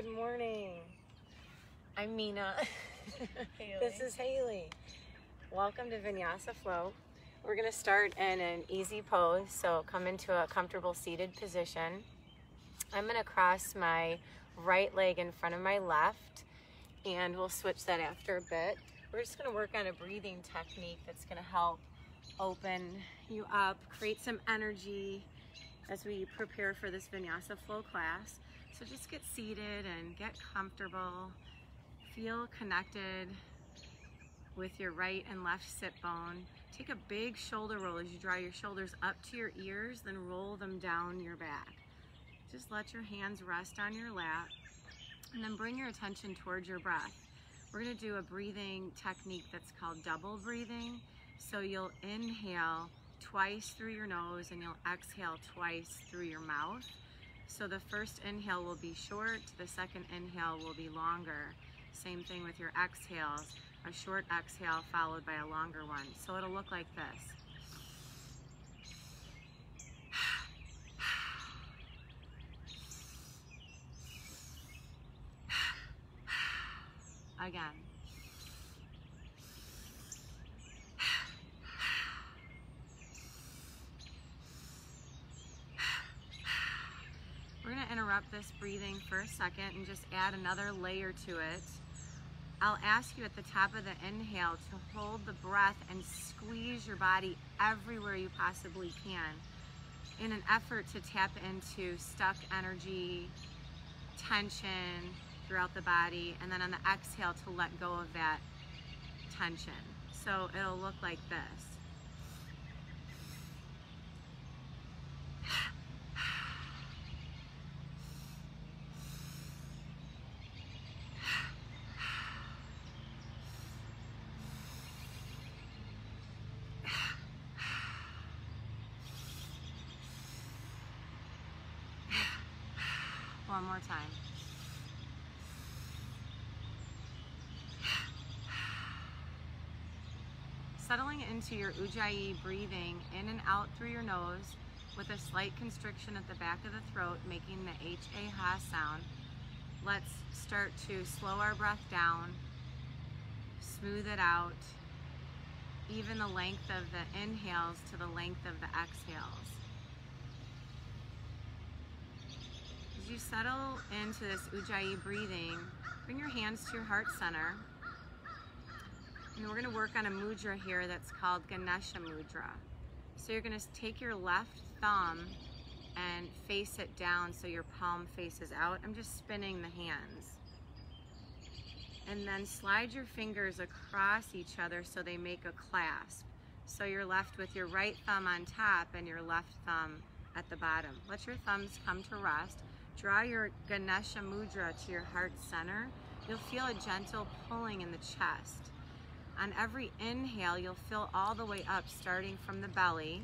Good morning. I'm Mina. This is Haley. Welcome to Vinyasa Flow. We're going to start in an easy pose, so come into a comfortable seated position. I'm going to cross my right leg in front of my left, and we'll switch that after a bit. We're just going to work on a breathing technique that's going to help open you up, create some energy as we prepare for this Vinyasa Flow class. So just get seated and get comfortable. Feel connected with your right and left sit bone. Take a big shoulder roll as you draw your shoulders up to your ears, then roll them down your back. Just let your hands rest on your lap, and then bring your attention towards your breath. We're going to do a breathing technique that's called double breathing. So you'll inhale twice through your nose and you'll exhale twice through your mouth. So the first inhale will be short, the second inhale will be longer. Same thing with your exhales, a short exhale followed by a longer one. So it'll look like this. Again. We're going to interrupt this breathing for a second and just add another layer to it. I'll ask you at the top of the inhale to hold the breath and squeeze your body everywhere you possibly can in an effort to tap into stuck energy, tension throughout the body, and then on the exhale to let go of that tension. So it'll look like this. One more time. Settling into your Ujjayi breathing in and out through your nose with a slight constriction at the back of the throat, making the H-A-ha sound. Let's start to slow our breath down, smooth it out, even the length of the inhales to the length of the exhales. As you settle into this Ujjayi breathing, bring your hands to your heart center. And we're going to work on a mudra here that's called Ganesha Mudra. So you're going to take your left thumb and face it down so your palm faces out. I'm just spinning the hands. And then slide your fingers across each other so they make a clasp. So you're left with your right thumb on top and your left thumb at the bottom. Let your thumbs come to rest. Draw your Ganesha Mudra to your heart center. You'll feel a gentle pulling in the chest. On every inhale, you'll fill all the way up, starting from the belly.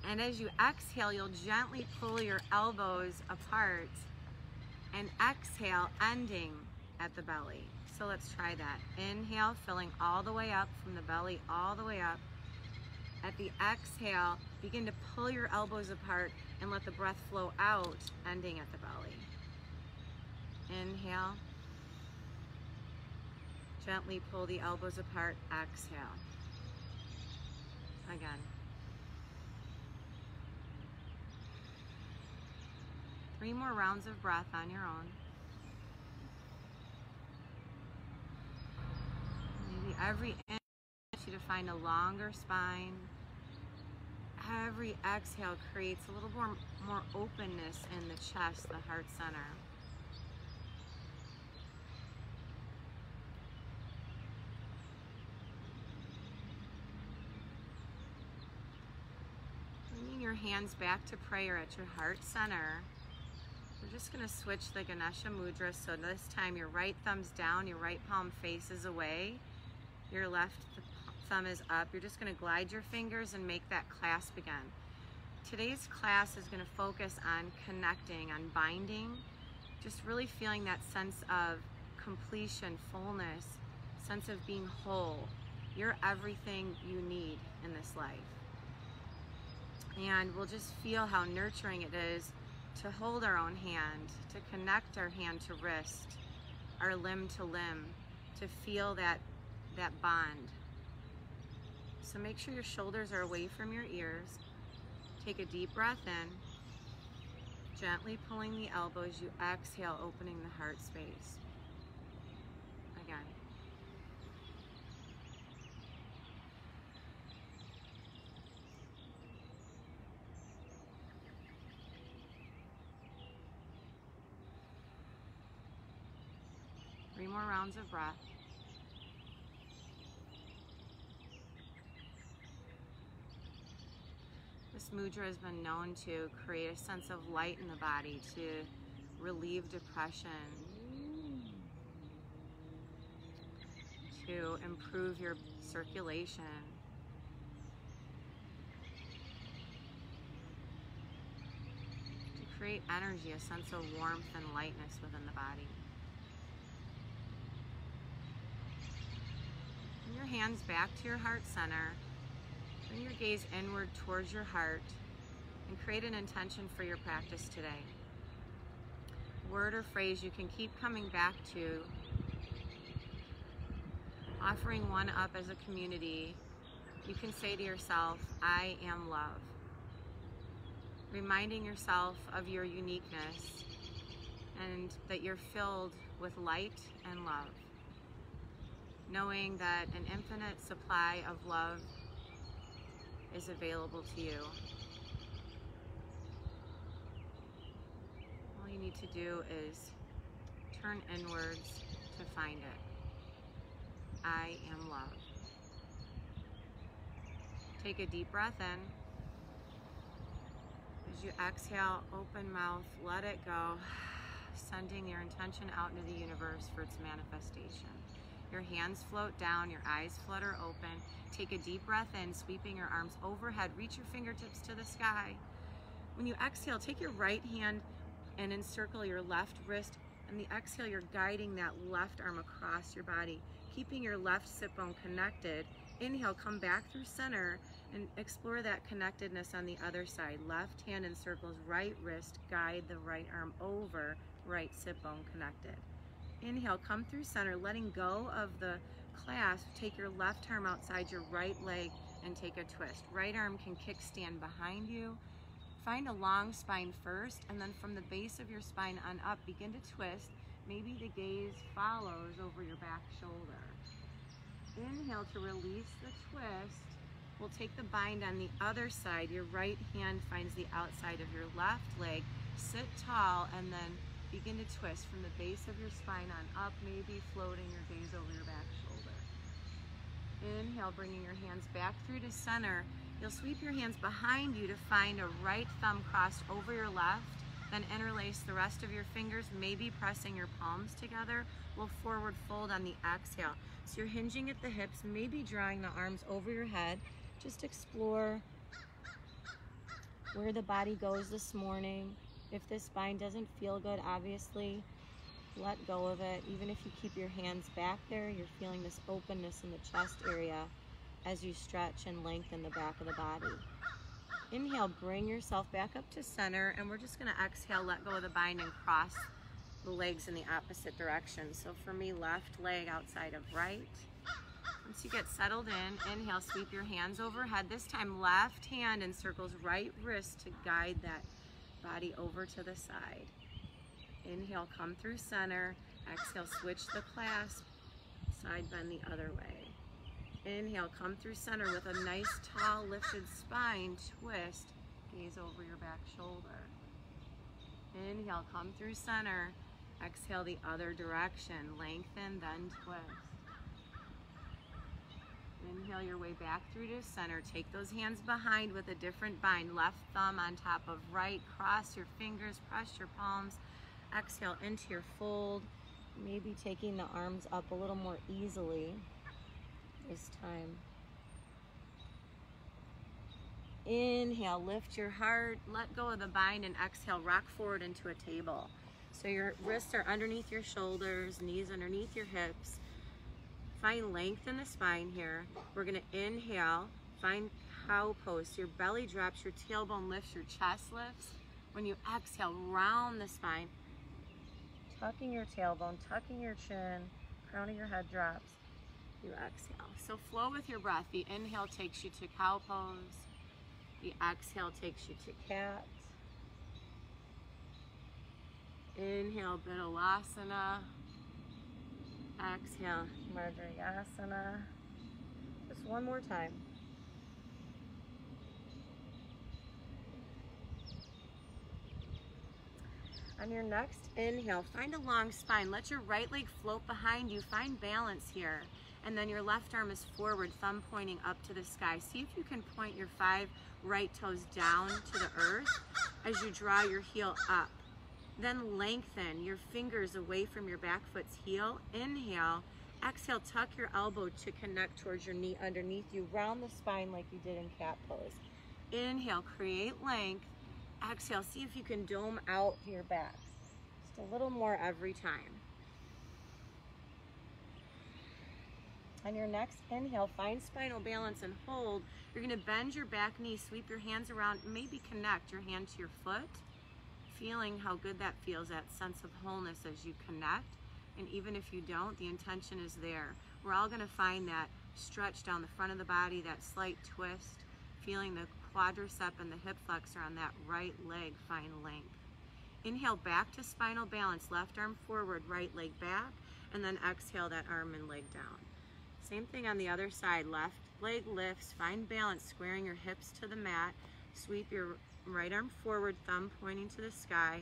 And as you exhale, you'll gently pull your elbows apart and exhale, ending at the belly. So let's try that. Inhale, filling all the way up from the belly, all the way up. At the exhale, begin to pull your elbows apart and let the breath flow out, ending at the belly. Inhale. Gently pull the elbows apart, exhale. Again. Three more rounds of breath on your own. Maybe every inhale, I want you to find a longer spine. Every exhale creates a little more openness in the chest, the heart center. Bringing your hands back to prayer at your heart center. We're just going to switch the Ganesha Mudra. So this time your right thumb's down, your right palm faces away, your left thumb is up. You're just going to glide your fingers and make that clasp again. Today's class is going to focus on connecting, on binding, just really feeling that sense of completion, fullness, sense of being whole. You're everything you need in this life. And we'll just feel how nurturing it is to hold our own hand, to connect our hand to wrist, our limb to limb, to feel that bond. So make sure your shoulders are away from your ears. Take a deep breath in, gently pulling the elbows. You exhale, opening the heart space. Again. Three more rounds of breath. This mudra has been known to create a sense of light in the body, to relieve depression, to improve your circulation, to create energy, a sense of warmth and lightness within the body. Bring your hands back to your heart center. Bring your gaze inward towards your heart and create an intention for your practice today. Word or phrase you can keep coming back to, offering one up as a community. You can say to yourself, I am love. Reminding yourself of your uniqueness and that you're filled with light and love. Knowing that an infinite supply of love is available to you. All you need to do is turn inwards to find it. I am love. Take a deep breath in. As you exhale, open mouth, let it go, sending your intention out into the universe for its manifestation. Your hands float down, your eyes flutter open. Take a deep breath in, sweeping your arms overhead. Reach your fingertips to the sky. When you exhale, take your right hand and encircle your left wrist. And the exhale, you're guiding that left arm across your body, keeping your left sit bone connected. Inhale, come back through center and explore that connectedness on the other side. Left hand encircles right wrist, guide the right arm over, right sit bone connected. Inhale, come through center, letting go of the clasp. Take your left arm outside your right leg and take a twist. Right arm can kickstand behind you. Find a long spine first, and then from the base of your spine on up, begin to twist. Maybe the gaze follows over your back shoulder. Inhale to release the twist. We'll take the bind on the other side. Your right hand finds the outside of your left leg. Sit tall and then begin to twist from the base of your spine on up, maybe floating your gaze over your back shoulder. Inhale, bringing your hands back through to center. You'll sweep your hands behind you to find a right thumb crossed over your left, then interlace the rest of your fingers, maybe pressing your palms together. We'll forward fold on the exhale. So you're hinging at the hips, maybe drawing the arms over your head. Just explore where the body goes this morning. If this spine doesn't feel good, obviously, let go of it. Even if you keep your hands back there, you're feeling this openness in the chest area as you stretch and lengthen the back of the body. Inhale, bring yourself back up to center, and we're just going to exhale, let go of the bind, and cross the legs in the opposite direction. So for me, left leg outside of right. Once you get settled in, inhale, sweep your hands overhead. This time, left hand encircles right wrist to guide that body over to the side. Inhale, come through center. Exhale, switch the clasp, side bend the other way. Inhale, come through center with a nice tall lifted spine, twist, gaze over your back shoulder. Inhale, come through center. Exhale the other direction, lengthen, then twist. Inhale your way back through to center. Take those hands behind with a different bind. Left thumb on top of right. Cross your fingers, press your palms. Exhale into your fold. Maybe taking the arms up a little more easily this time. Inhale, lift your heart. Let go of the bind and exhale, rock forward into a table. So your wrists are underneath your shoulders, knees underneath your hips. Find length in the spine here. We're going to inhale, find cow pose. So your belly drops, your tailbone lifts, your chest lifts. When you exhale, round the spine, tucking your tailbone, tucking your chin, crown of your head drops. You exhale. So flow with your breath. The inhale takes you to cow pose. The exhale takes you to cat. Inhale, Bidhalasana. Exhale, Madhyasana. Just one more time. On your next inhale, find a long spine. Let your right leg float behind you. Find balance here. And then your left arm is forward, thumb pointing up to the sky. See if you can point your 5 right toes down to the earth as you draw your heel up. Then lengthen your fingers away from your back foot's heel. Inhale. Exhale, tuck your elbow to connect towards your knee underneath you. Round the spine like you did in cat pose. Inhale, create length. Exhale, see if you can dome out your back. Just a little more every time. On your next inhale, find spinal balance and hold. You're going to bend your back knee, sweep your hands around, maybe connect your hand to your foot, feeling how good that feels, that sense of wholeness as you connect. And even if you don't, the intention is there. We're all going to find that stretch down the front of the body, that slight twist, feeling the quadricep and the hip flexor on that right leg find length. Inhale, back to spinal balance, left arm forward, right leg back, and then exhale that arm and leg down. Same thing on the other side, left leg lifts, find balance, squaring your hips to the mat, sweep your right arm forward, thumb pointing to the sky,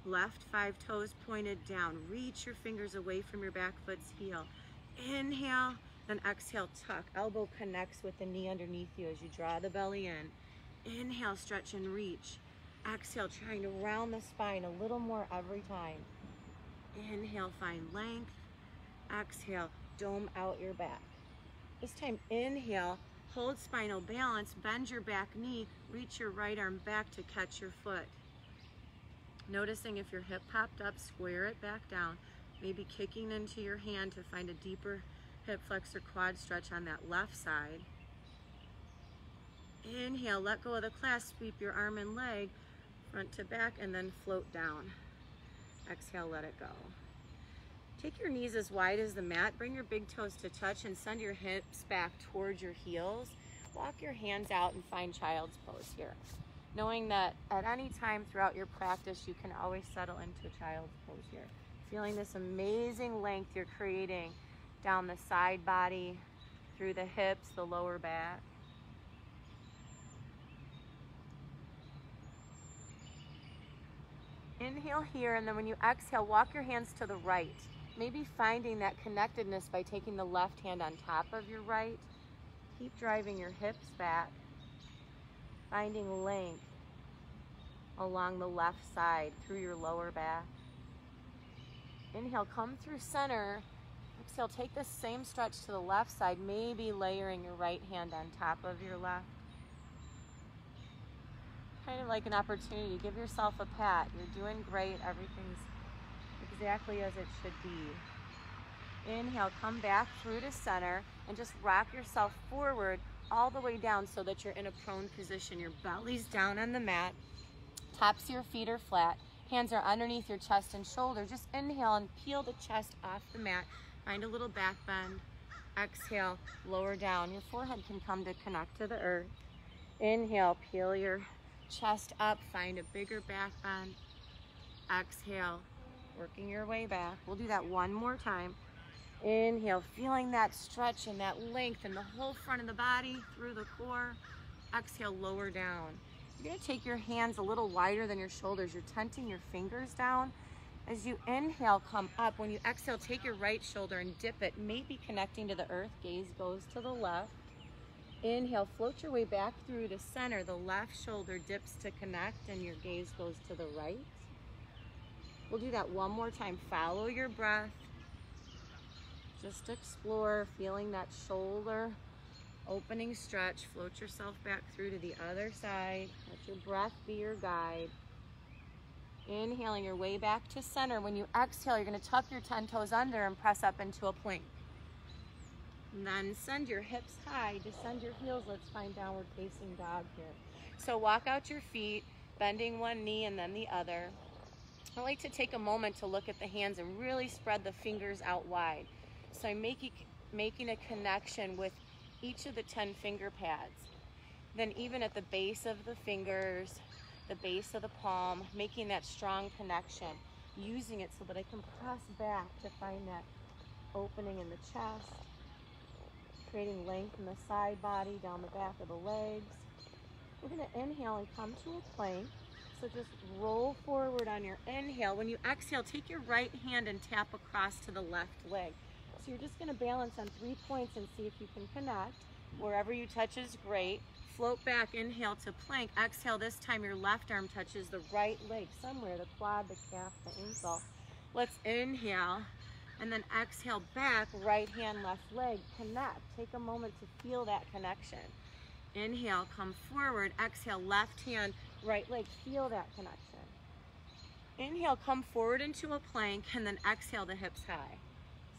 left 5 toes pointed down, reach your fingers away from your back foot's heel. Inhale, then exhale, tuck, elbow connects with the knee underneath you as you draw the belly in. Inhale, stretch and reach. Exhale, trying to round the spine a little more every time. Inhale, find length. Exhale, dome out your back. This time, inhale, hold spinal balance, bend your back knee, reach your right arm back to catch your foot. Noticing if your hip popped up, square it back down, maybe kicking into your hand to find a deeper hip flexor quad stretch on that left side. Inhale, let go of the clasp, sweep your arm and leg, front to back, and then float down. Exhale, let it go. Take your knees as wide as the mat, bring your big toes to touch, and send your hips back towards your heels. Walk your hands out and find child's pose here. Knowing that at any time throughout your practice, you can always settle into child's pose here. Feeling this amazing length you're creating down the side body, through the hips, the lower back. Inhale here, and then when you exhale, walk your hands to the right. Maybe finding that connectedness by taking the left hand on top of your right. Keep driving your hips back, finding length along the left side through your lower back. Inhale, come through center. Exhale, take this same stretch to the left side, maybe layering your right hand on top of your left. Kind of like an opportunity. Give yourself a pat. You're doing great. Everything's exactly as it should be. Inhale, come back through to center and just rock yourself forward all the way down so that you're in a prone position. Your belly's down on the mat, tops of your feet are flat, hands are underneath your chest and shoulder. Just inhale and peel the chest off the mat. Find a little back bend. Exhale, lower down. Your forehead can come to connect to the earth. Inhale, peel your chest up, find a bigger back bend. Exhale, working your way back. We'll do that one more time. Inhale, feeling that stretch and that length in the whole front of the body through the core. Exhale, lower down. You're going to take your hands a little wider than your shoulders. You're tenting your fingers down. As you inhale, come up. When you exhale, take your right shoulder and dip it, maybe connecting to the earth. Gaze goes to the left. Inhale, float your way back through to center. The left shoulder dips to connect and your gaze goes to the right. We'll do that one more time. Follow your breath. Just explore, feeling that shoulder opening stretch. Float yourself back through to the other side. Let your breath be your guide. Inhaling your way back to center. When you exhale, you're going to tuck your 10 toes under and press up into a plank. And then send your hips high, descend your heels. Let's find downward facing dog here. So walk out your feet, bending one knee and then the other. I like to take a moment to look at the hands and really spread the fingers out wide. So I'm making a connection with each of the 10 finger pads. Then even at the base of the fingers, the base of the palm, making that strong connection, using it so that I can press back to find that opening in the chest, creating length in the side body, down the back of the legs. We're going to inhale and come to a plank. So just roll forward on your inhale. When you exhale, take your right hand and tap across to the left leg. So you're just going to balance on 3 points and see if you can connect. Wherever you touch is great. Float back, inhale to plank. Exhale, this time your left arm touches the right leg, somewhere, the quad, the calf, the ankle. Let's inhale, and then exhale back, right hand, left leg, connect. Take a moment to feel that connection. Inhale, come forward. Exhale, left hand, right leg, feel that connection. Inhale, come forward into a plank, and then exhale the hips high.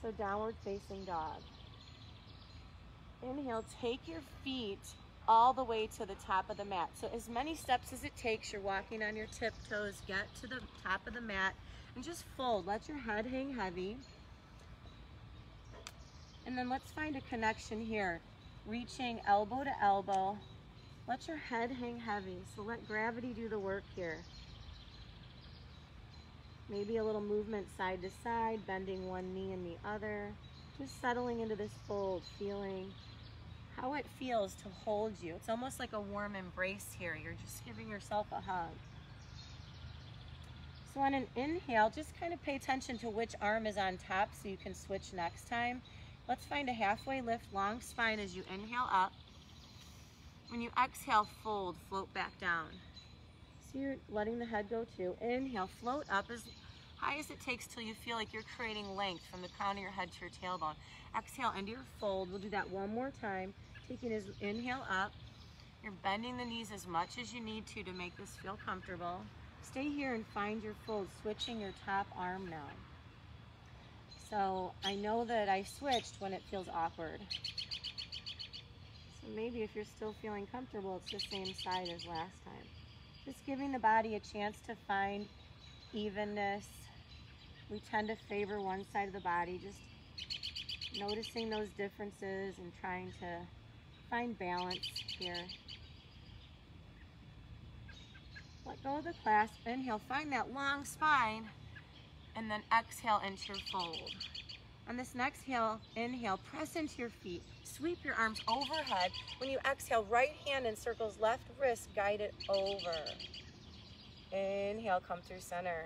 So downward facing dog. Inhale, take your feet all the way to the top of the mat. So as many steps as it takes, you're walking on your tiptoes, get to the top of the mat, and just fold. Let your head hang heavy. And then let's find a connection here. Reaching elbow to elbow. Let your head hang heavy. So let gravity do the work here. Maybe a little movement side to side, bending one knee and the other. Just settling into this fold, feeling how it feels to hold you. It's almost like a warm embrace here. You're just giving yourself a hug. So on an inhale, just kind of pay attention to which arm is on top so you can switch next time. Let's find a halfway lift, long spine as you inhale up. When you exhale, fold, float back down. So you're letting the head go too. Inhale, float up as high as it takes till you feel like you're creating length from the crown of your head to your tailbone. Exhale into your fold. We'll do that one more time. Taking his inhale up. You're bending the knees as much as you need to make this feel comfortable. Stay here and find your fold, switching your top arm now. So I know that I switched when it feels awkward. So maybe if you're still feeling comfortable, it's the same side as last time. Just giving the body a chance to find evenness. We tend to favor one side of the body, just noticing those differences and trying to find balance here. Let go of the clasp, inhale, find that long spine, and then exhale into your fold. On this next inhale, press into your feet, sweep your arms overhead. When you exhale, right hand encircles left wrist, guide it over. Inhale, come through center.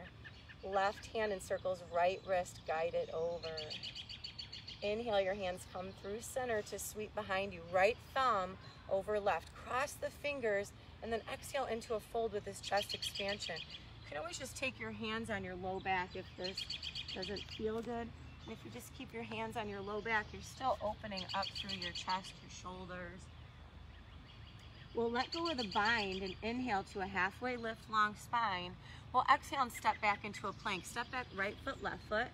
Left hand encircles right wrist, guide it over. Inhale, your hands come through center to sweep behind you. Right thumb over left. Cross the fingers and then exhale into a fold with this chest expansion. You can always just take your hands on your low back if this doesn't feel good. And if you just keep your hands on your low back, you're still opening up through your chest, your shoulders. We'll let go of the bind and inhale to a halfway lift, long spine. We'll exhale and step back into a plank. Step back, right foot, left foot.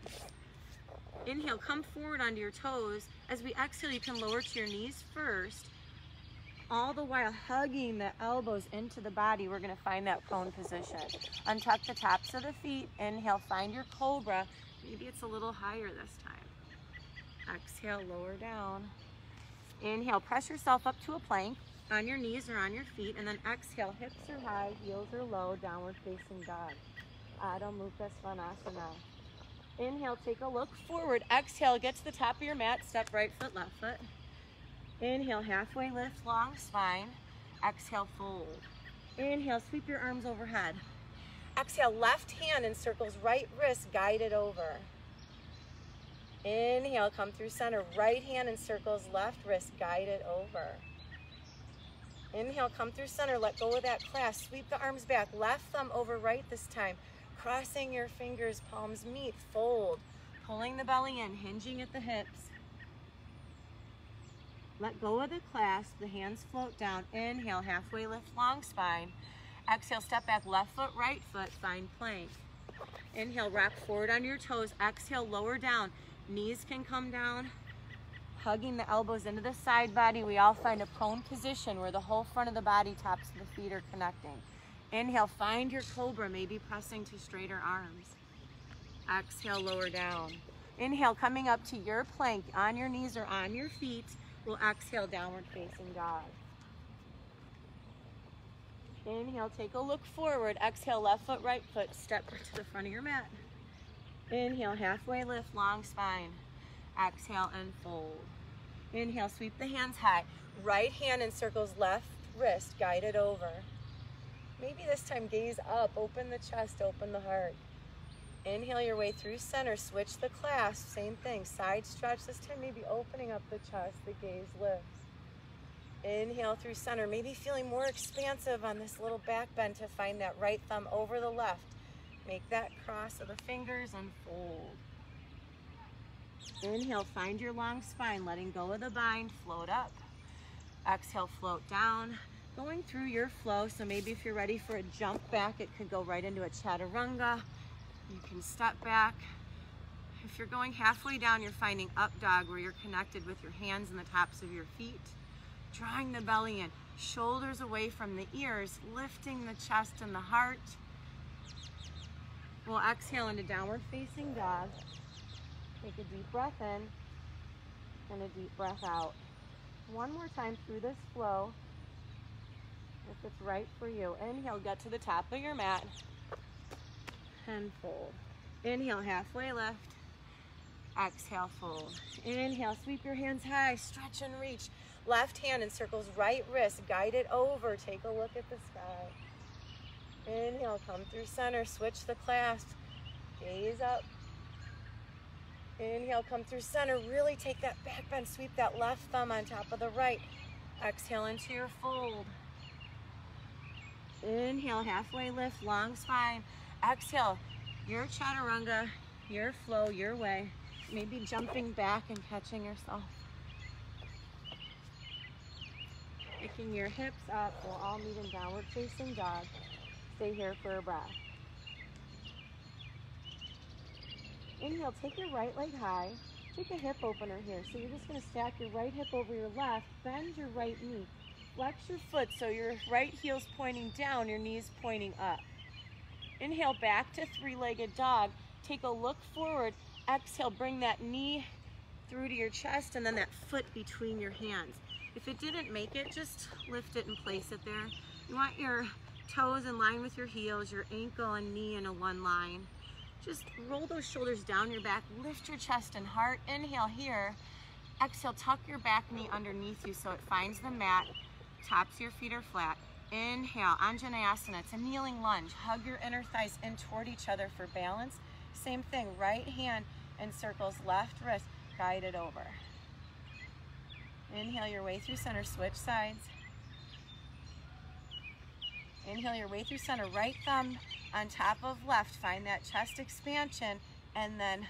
Inhale, come forward onto your toes. As we exhale, you can lower to your knees first, all the while hugging the elbows into the body. We're gonna find that prone position. Untuck the tops of the feet. Inhale, find your cobra. Maybe it's a little higher this time. Exhale, lower down. Inhale, press yourself up to a plank on your knees or on your feet, and then exhale, hips are high, heels are low, downward facing dog. Adho Mukha Svanasana. Inhale, take a look forward. Exhale, get to the top of your mat, step right foot, left foot. Inhale, halfway lift, long spine. Exhale, fold. Inhale, sweep your arms overhead. Exhale, left hand encircles right wrist, guide it over. Inhale, come through center. Right hand encircles left wrist, guide it over. Inhale, come through center. Let go of that clasp. Sweep the arms back. Left thumb over right this time. Crossing your fingers, palms meet, fold. Pulling the belly in, hinging at the hips. Let go of the clasp. The hands float down. Inhale, halfway lift, long spine. Exhale, step back, left foot, right foot, find plank. Inhale, rock forward on your toes. Exhale, lower down. Knees can come down. Hugging the elbows into the side body. We all find a prone position where the whole front of the body, tops of the feet are connecting. Inhale, find your cobra, maybe pressing to straighter arms. Exhale, lower down. Inhale, coming up to your plank on your knees or on your feet. We'll exhale, downward facing dog. Inhale, take a look forward. Exhale, left foot, right foot. Step to the front of your mat. Inhale, halfway lift, long spine. Exhale and fold. Inhale, sweep the hands high. Right hand encircles left wrist, guide it over. Maybe this time gaze up, open the chest, open the heart. Inhale your way through center, switch the clasp, same thing. Side stretch, this time maybe opening up the chest, the gaze lifts. Inhale through center, maybe feeling more expansive on this little back bend to find that right thumb over the left. Make that cross of the fingers and fold. Inhale, find your long spine, letting go of the bind, float up. Exhale, float down. Going through your flow, so maybe if you're ready for a jump back, it could go right into a chaturanga. You can step back. If you're going halfway down, you're finding up dog where you're connected with your hands and the tops of your feet. Drawing the belly in, shoulders away from the ears, lifting the chest and the heart. We'll exhale into downward facing dog. Take a deep breath in and a deep breath out. One more time through this flow, if it's right for you. Inhale, get to the top of your mat and fold. Inhale, halfway lift. Exhale, fold. Inhale, sweep your hands high, stretch and reach. Left hand encircles right wrist, guide it over. Take a look at the sky. Inhale, come through center, switch the clasp, gaze up. Inhale, come through center, really take that back bend, sweep that left thumb on top of the right. Exhale into your fold. Inhale, halfway lift, long spine. Exhale, your chaturanga, your flow, your way. Maybe jumping back and catching yourself. Picking your hips up, we'll all meet in downward facing dog. Stay here for a breath. Inhale, take your right leg high. Take a hip opener here. So you're just going to stack your right hip over your left, bend your right knee. Flex your foot so your right heel's pointing down, your knee's pointing up. Inhale, back to three-legged dog. Take a look forward. Exhale, bring that knee through to your chest and then that foot between your hands. If it didn't make it, just lift it and place it there. You want your toes in line with your heels, your ankle and knee in a one line. Just roll those shoulders down your back, lift your chest and heart. Inhale here. Exhale, tuck your back knee underneath you so it finds the mat. Tops of your feet are flat. Inhale, Anjaneyasana. It's a kneeling lunge. Hug your inner thighs in toward each other for balance. Same thing, right hand encircles left wrist, guide it over. Inhale your way through center, switch sides. Inhale your way through center, right thumb on top of left. Find that chest expansion and then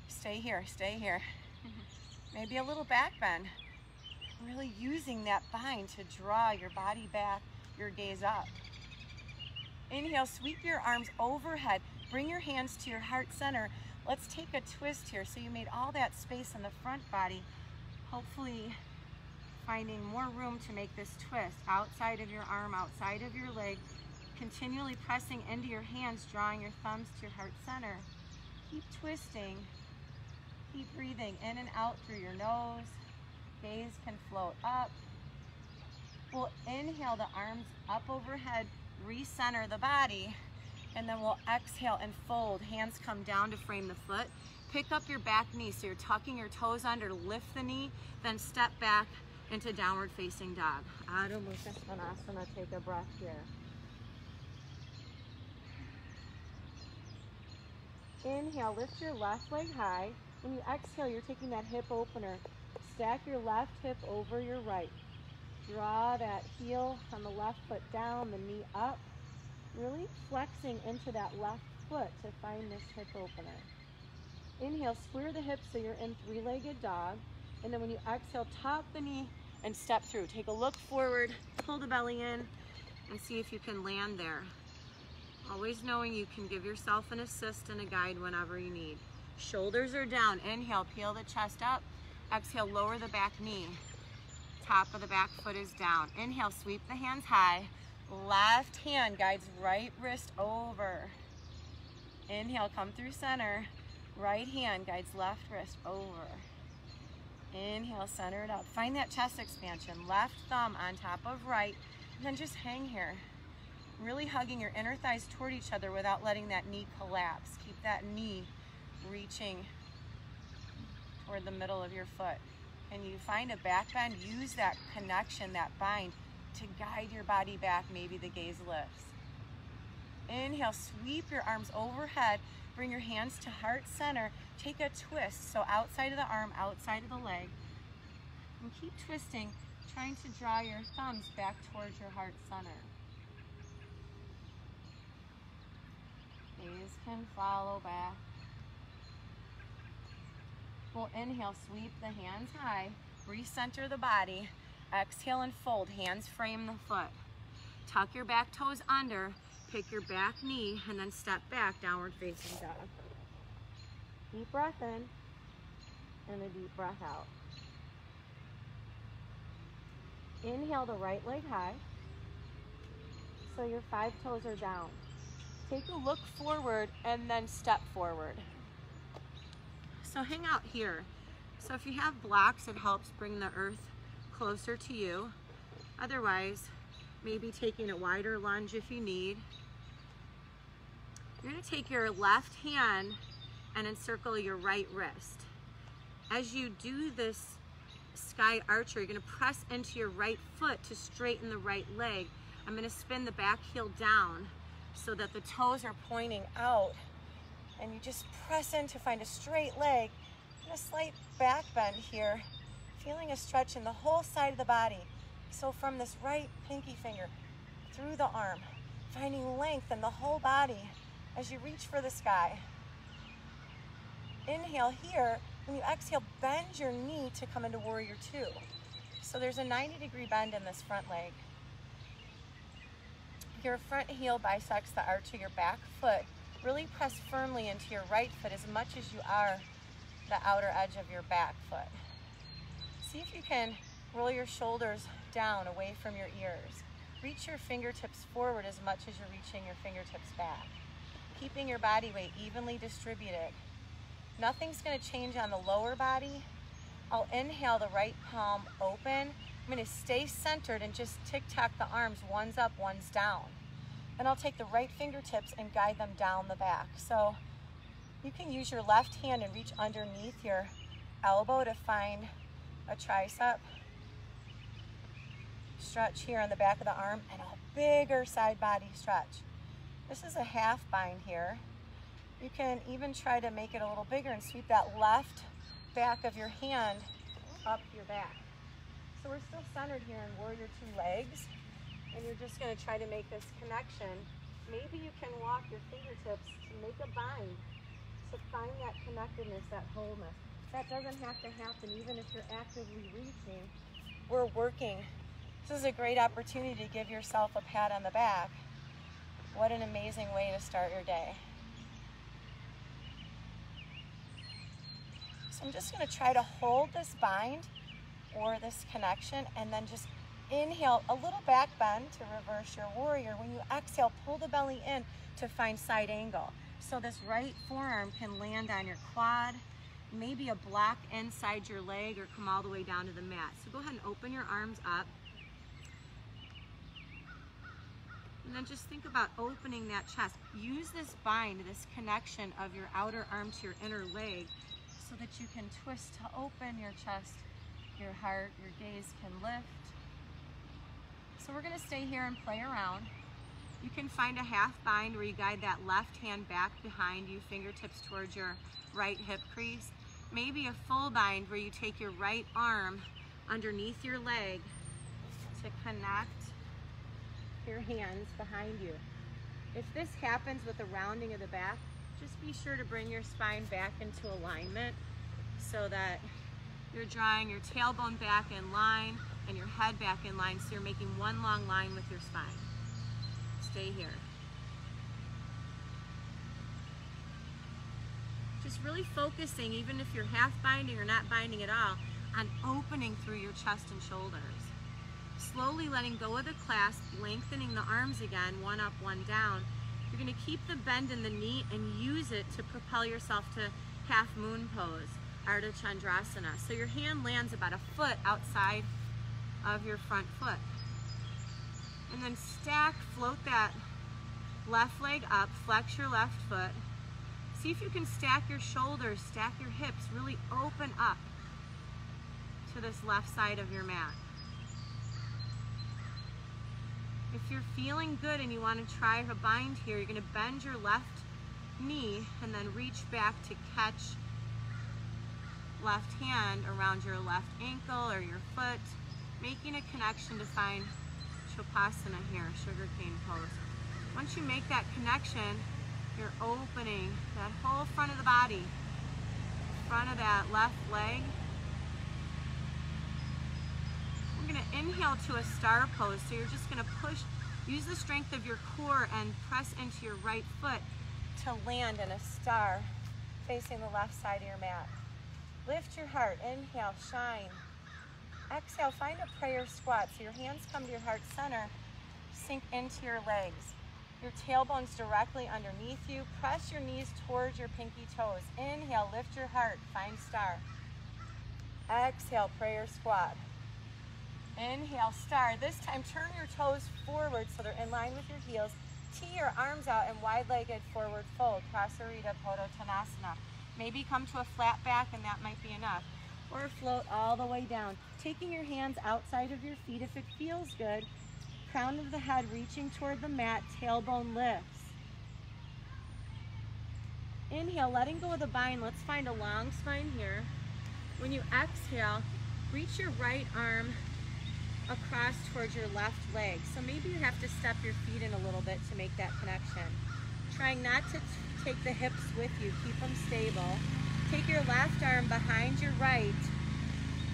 stay here, stay here. Maybe a little back bend. Really using that bind to draw your body back, your gaze up. Inhale, sweep your arms overhead. Bring your hands to your heart center. Let's take a twist here. So you made all that space in the front body. Hopefully finding more room to make this twist outside of your arm, outside of your leg. Continually pressing into your hands, drawing your thumbs to your heart center. Keep twisting. Keep breathing in and out through your nose. Gaze can float up. We'll inhale the arms up overhead, recenter the body, and then we'll exhale and fold. Hands come down to frame the foot. Pick up your back knee, so you're tucking your toes under, lift the knee, then step back into downward facing dog. Adho Mukha Svanasana, take a breath here. Inhale, lift your left leg high. When you exhale, you're taking that hip opener. Stack your left hip over your right. Draw that heel on the left foot down, the knee up. Really flexing into that left foot to find this hip opener. Inhale, square the hips so you're in three-legged dog. And then when you exhale, top the knee and step through. Take a look forward, pull the belly in, and see if you can land there. Always knowing you can give yourself an assist and a guide whenever you need. Shoulders are down. Inhale, peel the chest up. Exhale, lower the back knee. Top of the back foot is down. Inhale, sweep the hands high. Left hand guides right wrist over. Inhale, come through center. Right hand guides left wrist over. Inhale, center it up. Find that chest expansion. Left thumb on top of right, and then just hang here. Really hugging your inner thighs toward each other without letting that knee collapse. Keep that knee reaching toward the middle of your foot. And you find a back bend, use that connection, that bind, to guide your body back. Maybe the gaze lifts. Inhale, sweep your arms overhead. Bring your hands to heart center. Take a twist, so outside of the arm, outside of the leg. And keep twisting, trying to draw your thumbs back towards your heart center. Gaze can follow back. We'll inhale, sweep the hands high, recenter the body. Exhale and fold, hands frame the foot. Tuck your back toes under, pick your back knee, and then step back, downward facing dog. Deep breath in, and a deep breath out. Inhale the right leg high, so your 5 toes are down. Take a look forward and then step forward. So hang out here. So if you have blocks, it helps bring the earth closer to you. Otherwise, maybe taking a wider lunge if you need. You're going to take your left hand and encircle your right wrist. As you do this sky archer, you're going to press into your right foot to straighten the right leg. I'm going to spin the back heel down so that the toes are pointing out, and you just press in to find a straight leg and a slight back bend here, feeling a stretch in the whole side of the body. So from this right pinky finger through the arm, finding length in the whole body as you reach for the sky. Inhale here. When you exhale, bend your knee to come into warrior 2. So there's a 90-degree bend in this front leg. Your front heel bisects the arch of your back foot. Really press firmly into your right foot as much as you are the outer edge of your back foot. See if you can roll your shoulders down away from your ears. Reach your fingertips forward as much as you're reaching your fingertips back. Keeping your body weight evenly distributed. Nothing's going to change on the lower body. I'll inhale the right palm open. I'm going to stay centered and just tic-tac the arms, one's up, one's down. Then I'll take the right fingertips and guide them down the back. So you can use your left hand and reach underneath your elbow to find a tricep. Stretch here on the back of the arm and a bigger side body stretch. This is a half bind here. You can even try to make it a little bigger and sweep that left back of your hand up your back. So we're still centered here in warrior 2 legs, and you're just going to try to make this connection. Maybe you can walk your fingertips to make a bind, to find that connectedness, that wholeness. That doesn't have to happen even if you're actively reaching. We're working. This is a great opportunity to give yourself a pat on the back. What an amazing way to start your day. So I'm just going to try to hold this bind or this connection, and then just inhale a little back bend to reverse your warrior. When you exhale, pull the belly in to find side angle. So this right forearm can land on your quad, maybe a block inside your leg, or come all the way down to the mat. So go ahead and open your arms up. And then just think about opening that chest. Use this bind, this connection of your outer arm to your inner leg, so that you can twist to open your chest, your heart, your gaze can lift. So we're going to stay here and play around. You can find a half bind where you guide that left hand back behind you, fingertips towards your right hip crease. Maybe a full bind where you take your right arm underneath your leg to connect your hands behind you. If this happens with the rounding of the back, just be sure to bring your spine back into alignment so that you're drawing your tailbone back in line and your head back in line, so you're making one long line with your spine. Stay here. Just really focusing, even if you're half binding or not binding at all, on opening through your chest and shoulders. Slowly letting go of the clasp, lengthening the arms again, one up, one down. You're going to keep the bend in the knee and use it to propel yourself to half moon pose, Ardha Chandrasana. So your hand lands about a foot outside of your front foot. And then stack, float that left leg up, flex your left foot. See if you can stack your shoulders, stack your hips, really open up to this left side of your mat. If you're feeling good and you want to try a bind here, you're going to bend your left knee and then reach back to catch left hand around your left ankle or your foot, making a connection to find Shavasana here, sugarcane pose. Once you make that connection, you're opening that whole front of the body, front of that left leg. We're going to inhale to a star pose, so you're just going to push, use the strength of your core and press into your right foot to land in a star facing the left side of your mat. Lift your heart, inhale, shine. Exhale, find a prayer squat, so your hands come to your heart center, sink into your legs. Your tailbone's directly underneath you. Press your knees towards your pinky toes. Inhale, lift your heart, find star. Exhale, prayer squat. Inhale, star. This time, turn your toes forward so they're in line with your heels. Tee your arms out and wide-legged forward fold, Prasarita Padottanasana. Maybe come to a flat back and that might be enough. Or float all the way down. Taking your hands outside of your feet if it feels good. Crown of the head reaching toward the mat, tailbone lifts. Inhale, letting go of the bind. Let's find a long spine here. When you exhale, reach your right arm across towards your left leg. So maybe you have to step your feet in a little bit to make that connection. Trying not to take the hips with you, keep them stable. Take your left arm behind your right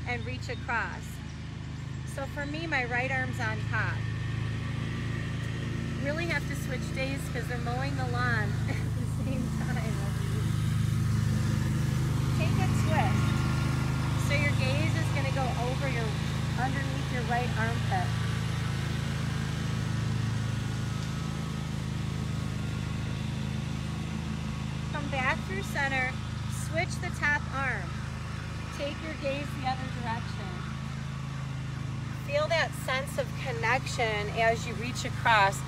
and reach across. So for me, my right arm's on top. Really have to switch days because they're mowing the lawn at the same time. Take a twist. So your gaze is going to go over your, underneath your right armpit. Come back through center, switch the top arm. Take your gaze the other direction. Feel that sense of connection as you reach across,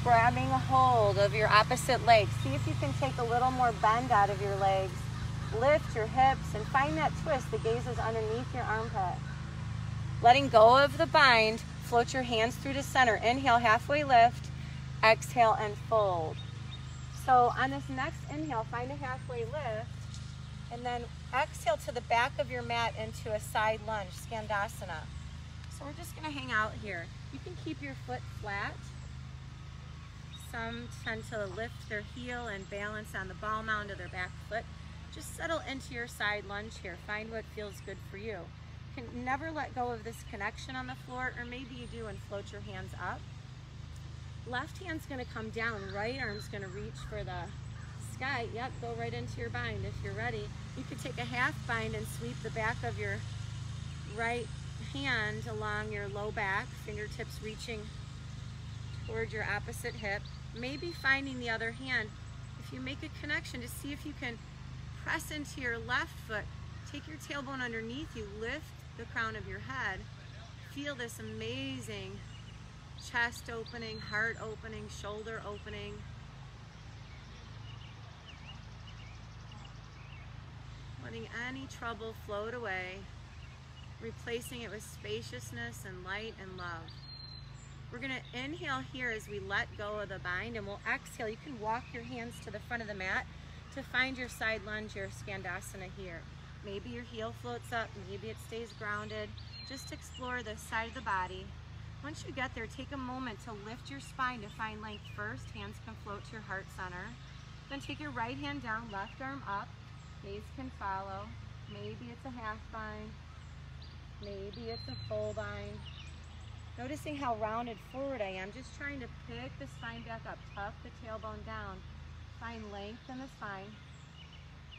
grabbing a hold of your opposite leg. See if you can take a little more bend out of your legs. Lift your hips and find that twist. The gaze is underneath your armpit. Letting go of the bind, float your hands through to center. Inhale, halfway lift. Exhale and fold. So on this next inhale, find a halfway lift. And then exhale to the back of your mat into a side lunge, Skandasana. So we're just going to hang out here. You can keep your foot flat. Some tend to lift their heel and balance on the ball mound of their back foot. Just settle into your side lunge here. Find what feels good for you. You can never let go of this connection on the floor, or maybe you do and float your hands up. Left hand's going to come down. Right arm's going to reach for the sky. Yep, go right into your bind if you're ready. You could take a half bind and sweep the back of your right hand along your low back, fingertips reaching toward your opposite hip. Maybe finding the other hand, if you make a connection, to see if you can press into your left foot, take your tailbone underneath you, lift the crown of your head, feel this amazing chest opening, heart opening, shoulder opening. Letting any trouble float away, replacing it with spaciousness and light and love. We're going to inhale here as we let go of the bind, and we'll exhale. You can walk your hands to the front of the mat to find your side lunge, your Skandasana here. Maybe your heel floats up, maybe it stays grounded. Just explore the side of the body. Once you get there, take a moment to lift your spine to find length first. Hands can float to your heart center. Then take your right hand down, left arm up. Gaze can follow. Maybe it's a half bind. Maybe it's a full bind. Noticing how rounded forward I am, just trying to pick the spine back up, tuck the tailbone down, find length in the spine.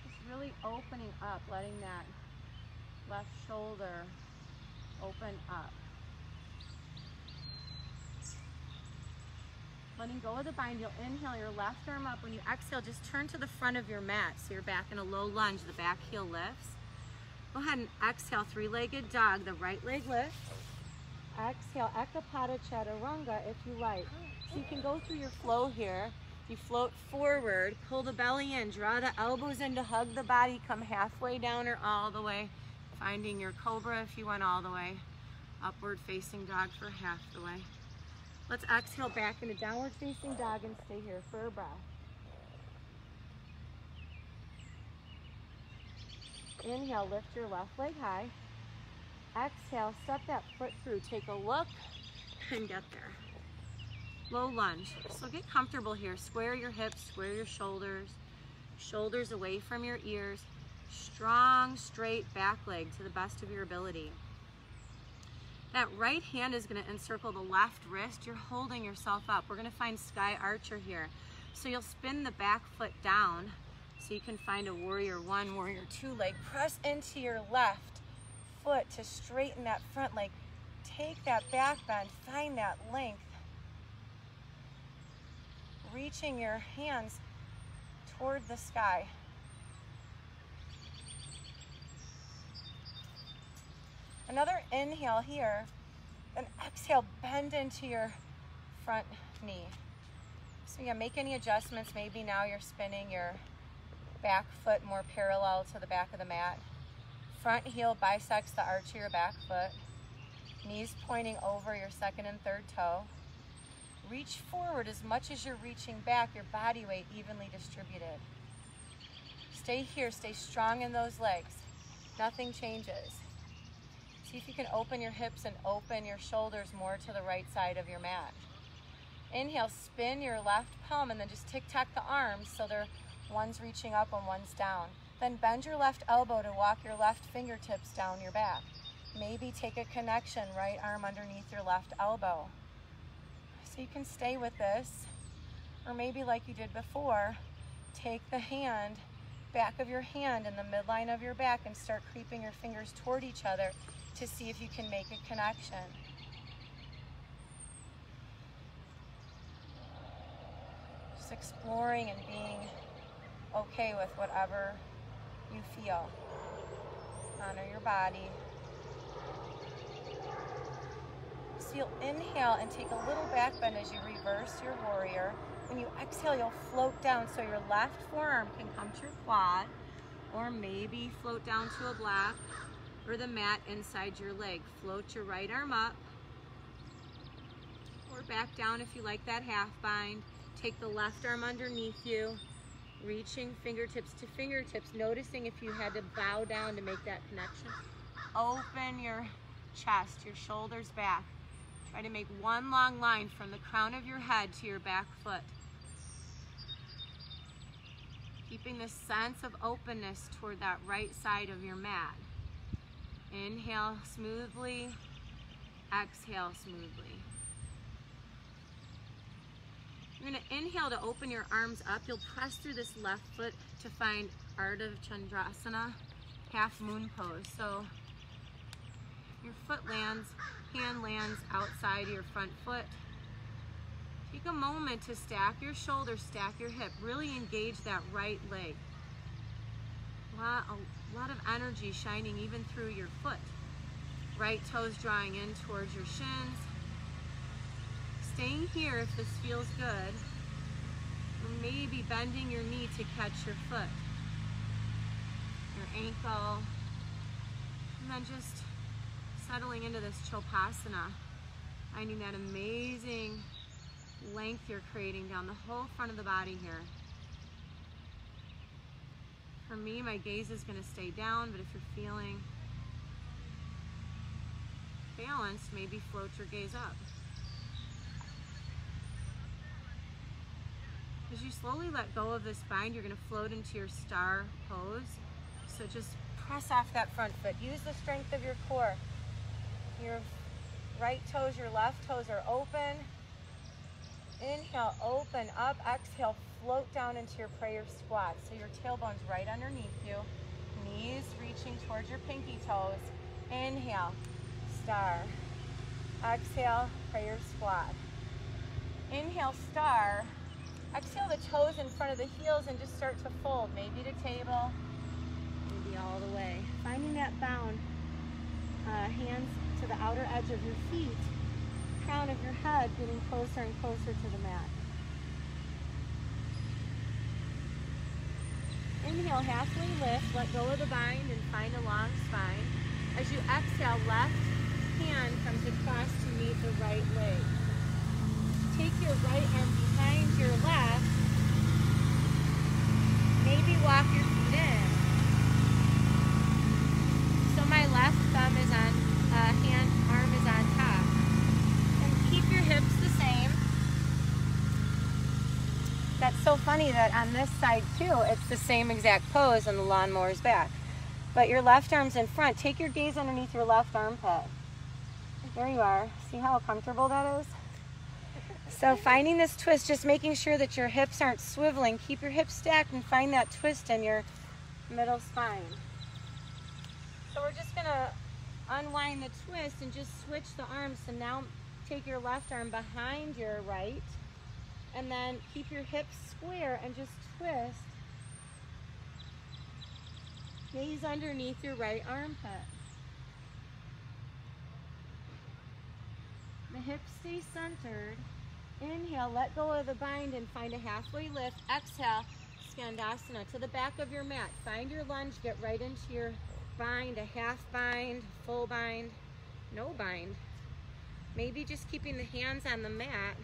Just really opening up, letting that left shoulder open up. letting go of the bind. You'll inhale your left arm up. When you exhale, just turn to the front of your mat. So you're back in a low lunge. The back heel lifts. Go ahead and exhale, three-legged dog. The right leg lifts. Exhale, Ekapada Chaturanga if you like. So you can go through your flow here. You float forward, pull the belly in, draw the elbows in to hug the body, come halfway down or all the way. Finding your cobra if you went all the way. Upward facing dog for half the way. Let's exhale back into downward facing dog and stay here for a breath. Inhale, lift your left leg high. Exhale, step that foot through. Take a look and get there. Low lunge. So get comfortable here. Square your hips, square your shoulders. Shoulders away from your ears. Strong, straight back leg to the best of your ability. That right hand is going to encircle the left wrist. You're holding yourself up. We're going to find Sky Archer here. So you'll spin the back foot down so you can find a Warrior One, Warrior Two leg. Press into your left foot to straighten that front leg. Take that back bend, find that length. Reaching your hands toward the sky. Another inhale here, then exhale, bend into your front knee. So yeah, make any adjustments. Maybe now you're spinning your back foot more parallel to the back of the mat. Front heel bisects the arch of your back foot. Knees pointing over your second and third toe. Reach forward as much as you're reaching back, your body weight evenly distributed. Stay here, stay strong in those legs. Nothing changes. See if you can open your hips and open your shoulders more to the right side of your mat. Inhale, spin your left palm and then just tic-tac the arms so one's reaching up and one's down. Then bend your left elbow to walk your left fingertips down your back. Maybe take a connection, right arm underneath your left elbow. So you can stay with this, or maybe like you did before, take the hand, back of your hand in the midline of your back and start creeping your fingers toward each other to see if you can make a connection. Just exploring and being okay with whatever you feel. Honor your body. So you'll inhale and take a little back bend as you reverse your warrior. When you exhale, you'll float down so your left forearm can come to your quad, or maybe float down to a block or the mat inside your leg. Float your right arm up or back down if you like that half bind. Take the left arm underneath you, reaching fingertips to fingertips, noticing if you had to bow down to make that connection. Open your chest, your shoulders back. Try to make one long line from the crown of your head to your back foot. Keeping this sense of openness toward that right side of your mat. Inhale smoothly, exhale smoothly. You're going to inhale to open your arms up. You'll press through this left foot to find Ardha Chandrasana, half moon pose. So your foot lands, hand lands outside your front foot. Take a moment to stack your shoulders, stack your hip. Really engage that right leg. A lot of energy shining even through your foot. Right toes drawing in towards your shins. Staying here if this feels good. Or maybe bending your knee to catch your foot, your ankle. And then just settling into this Chopasana. Finding that amazing length you're creating down the whole front of the body here. For me, my gaze is going to stay down, but if you're feeling balanced, maybe float your gaze up. As you slowly let go of this bind, you're going to float into your star pose. So just press off that front foot. Use the strength of your core. Your right toes, your left toes are open. Inhale, open up. Exhale, float down into your prayer squat. So your tailbone's right underneath you. Knees reaching towards your pinky toes. Inhale, star. Exhale, prayer squat. Inhale, star. Exhale the toes in front of the heels and just start to fold, maybe to table, maybe all the way. Finding that bound, hands to the outer edge of your feet, crown of your head getting closer and closer to the mat. Inhale, halfway lift, let go of the bind and find a long spine. As you exhale, left hand comes across to meet the right leg. Take your right arm behind your left. Maybe walk your feet in. So my left thumb is on, arm is on top. And keep your hips the same. That's so funny that on this side too, it's the same exact pose and the lawnmower's back. But your left arm's in front. Take your gaze underneath your left armpit. There you are. See how comfortable that is? So finding this twist, just making sure that your hips aren't swiveling. Keep your hips stacked and find that twist in your middle spine. So we're just going to unwind the twist and just switch the arms. So now take your left arm behind your right and then keep your hips square and just twist. Gaze underneath your right armpit. The hips stay centered. Inhale, let go of the bind and find a halfway lift. Exhale, Skandasana to the back of your mat. Find your lunge, get right into your bind, a half bind, full bind, no bind. Maybe just keeping the hands on the mat.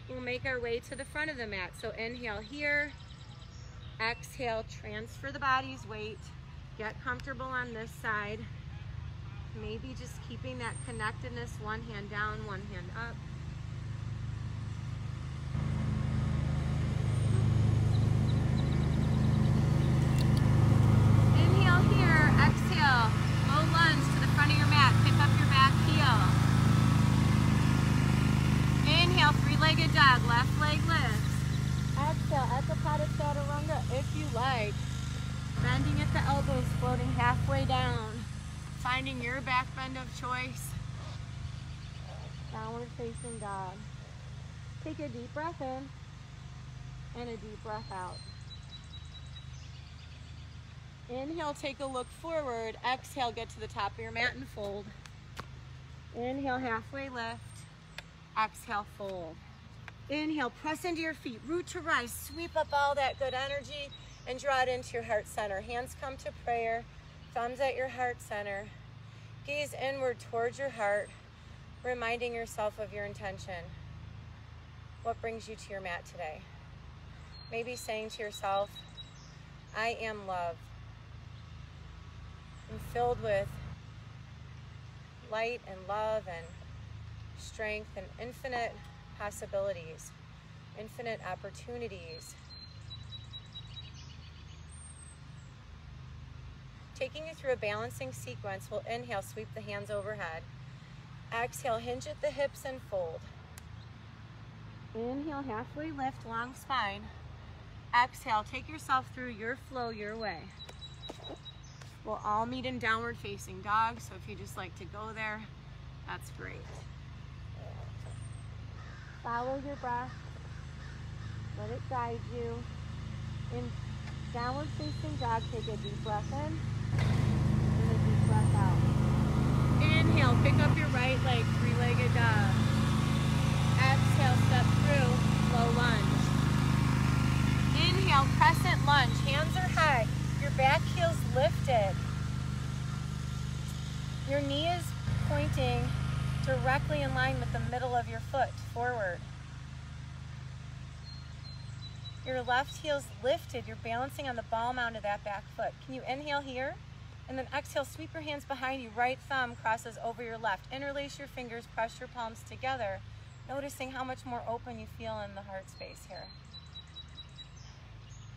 We'll make our way to the front of the mat. So inhale here, exhale, transfer the body's weight. Get comfortable on this side. Maybe just keeping that connectedness, one hand down, one hand up. Inhale here, exhale, low lunge to the front of your mat. Pick up your back heel. Inhale, three-legged dog, left leg lifts. Exhale, Ekapada Chaturanga if you like. Bending at the elbows, floating halfway down. Finding your back bend of choice. Downward facing dog. Take a deep breath in and a deep breath out. Inhale, take a look forward. Exhale, get to the top of your mat and fold. Inhale, halfway lift. Exhale, fold. Inhale, press into your feet. Root to rise. Sweep up all that good energy and draw it into your heart center. Hands come to prayer. Thumbs at your heart center. Gaze inward towards your heart, reminding yourself of your intention. What brings you to your mat today? Maybe saying to yourself, I am love. I'm filled with light and love and strength and infinite possibilities, infinite opportunities. Taking you through a balancing sequence, we'll inhale, sweep the hands overhead. Exhale, hinge at the hips and fold. Inhale, halfway lift, long spine. Exhale, take yourself through your flow, your way. We'll all meet in downward facing dog, so if you just like to go there, that's great. Follow your breath. Let it guide you. In downward facing dog, take a deep breath in. And a deep breath out. Inhale, pick up your right leg, three-legged dog. Exhale, step through, low lunge. Inhale, crescent lunge, hands are high. Your back heel's lifted. Your knee is pointing directly in line with the middle of your foot, forward. Your left heel's lifted. You're balancing on the ball mound of that back foot. Can you inhale here? And then exhale, sweep your hands behind you. Right thumb crosses over your left. Interlace your fingers, press your palms together. Noticing how much more open you feel in the heart space here.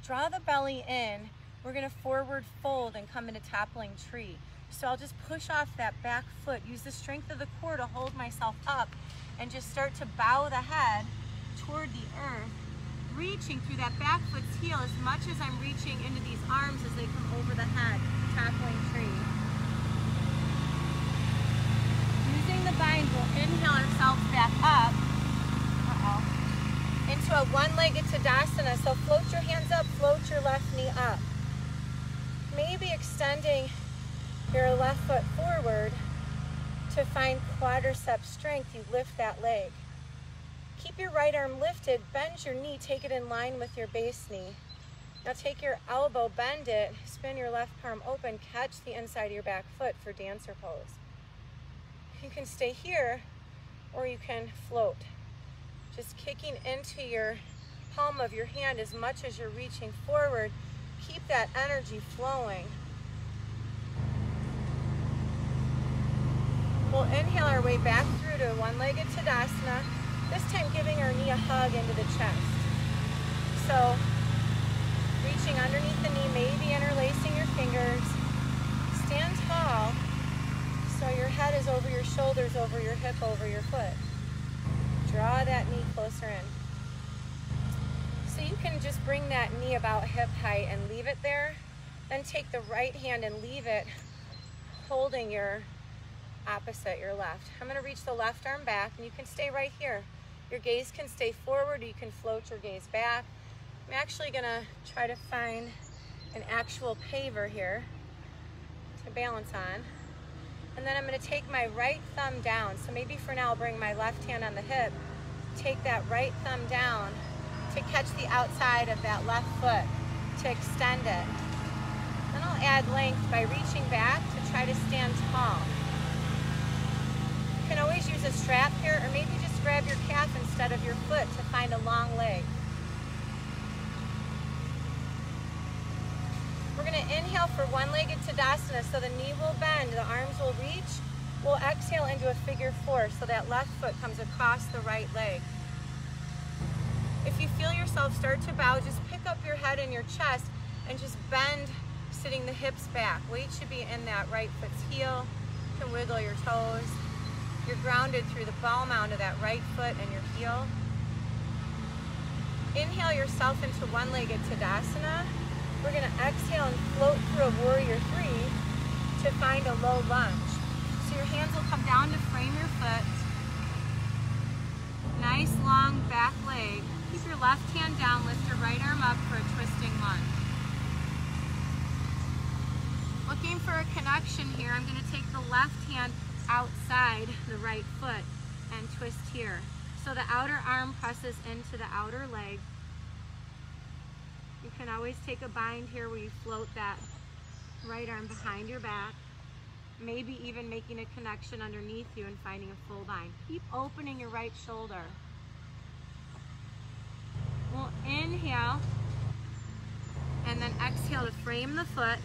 Draw the belly in. We're gonna forward fold and come into toppling tree. So I'll just push off that back foot. Use the strength of the core to hold myself up and just start to bow the head toward the earth. Reaching through that back foot's heel as much as I'm reaching into these arms as they come over the head, toppling tree. Using during the bind, we'll inhale ourselves back up into a one-legged Tadasana. So float your hands up, float your left knee up. Maybe extending your left foot forward to find quadricep strength. You lift that leg. Keep your right arm lifted, bend your knee, take it in line with your base knee. Now take your elbow, bend it, spin your left palm open, catch the inside of your back foot for dancer pose. You can stay here or you can float. Just kicking into your palm of your hand as much as you're reaching forward. Keep that energy flowing. We'll inhale our way back through to one-legged Tadasana, this time giving our knee a hug into the chest. So reaching underneath the knee, maybe interlacing your fingers. Stand tall so your head is over your shoulders, over your hip, over your foot. Draw that knee closer in. So you can just bring that knee about hip height and leave it there. Then take the right hand and leave it holding your opposite, your left. I'm going to reach the left arm back and you can stay right here. Your gaze can stay forward or you can float your gaze back. I'm actually going to try to find an actual paver here to balance on. And then I'm going to take my right thumb down. So maybe for now I'll bring my left hand on the hip, take that right thumb down to catch the outside of that left foot to extend it. Then I'll add length by reaching back to try to stand tall. You can always use a strap here or maybe just grab your calf instead of your foot to find a long leg. We're going to inhale for one-legged Tadasana, so the knee will bend, the arms will reach. We'll exhale into a figure four, so that left foot comes across the right leg. If you feel yourself start to bow, just pick up your head and your chest and just bend, sitting the hips back. Weight should be in that right foot's heel. You can wiggle your toes. You're grounded through the ball mound of that right foot and your heel. Inhale yourself into one-legged Tadasana. We're going to exhale and float through a warrior three to find a low lunge. So your hands will come down to frame your foot. Nice long back leg. Keep your left hand down, lift your right arm up for a twisting lunge. Looking for a connection here, I'm going to take the left hand outside the right foot and twist here. So the outer arm presses into the outer leg. You can always take a bind here where you float that right arm behind your back, maybe even making a connection underneath you and finding a full bind. Keep opening your right shoulder. We'll inhale and then exhale to frame the foot.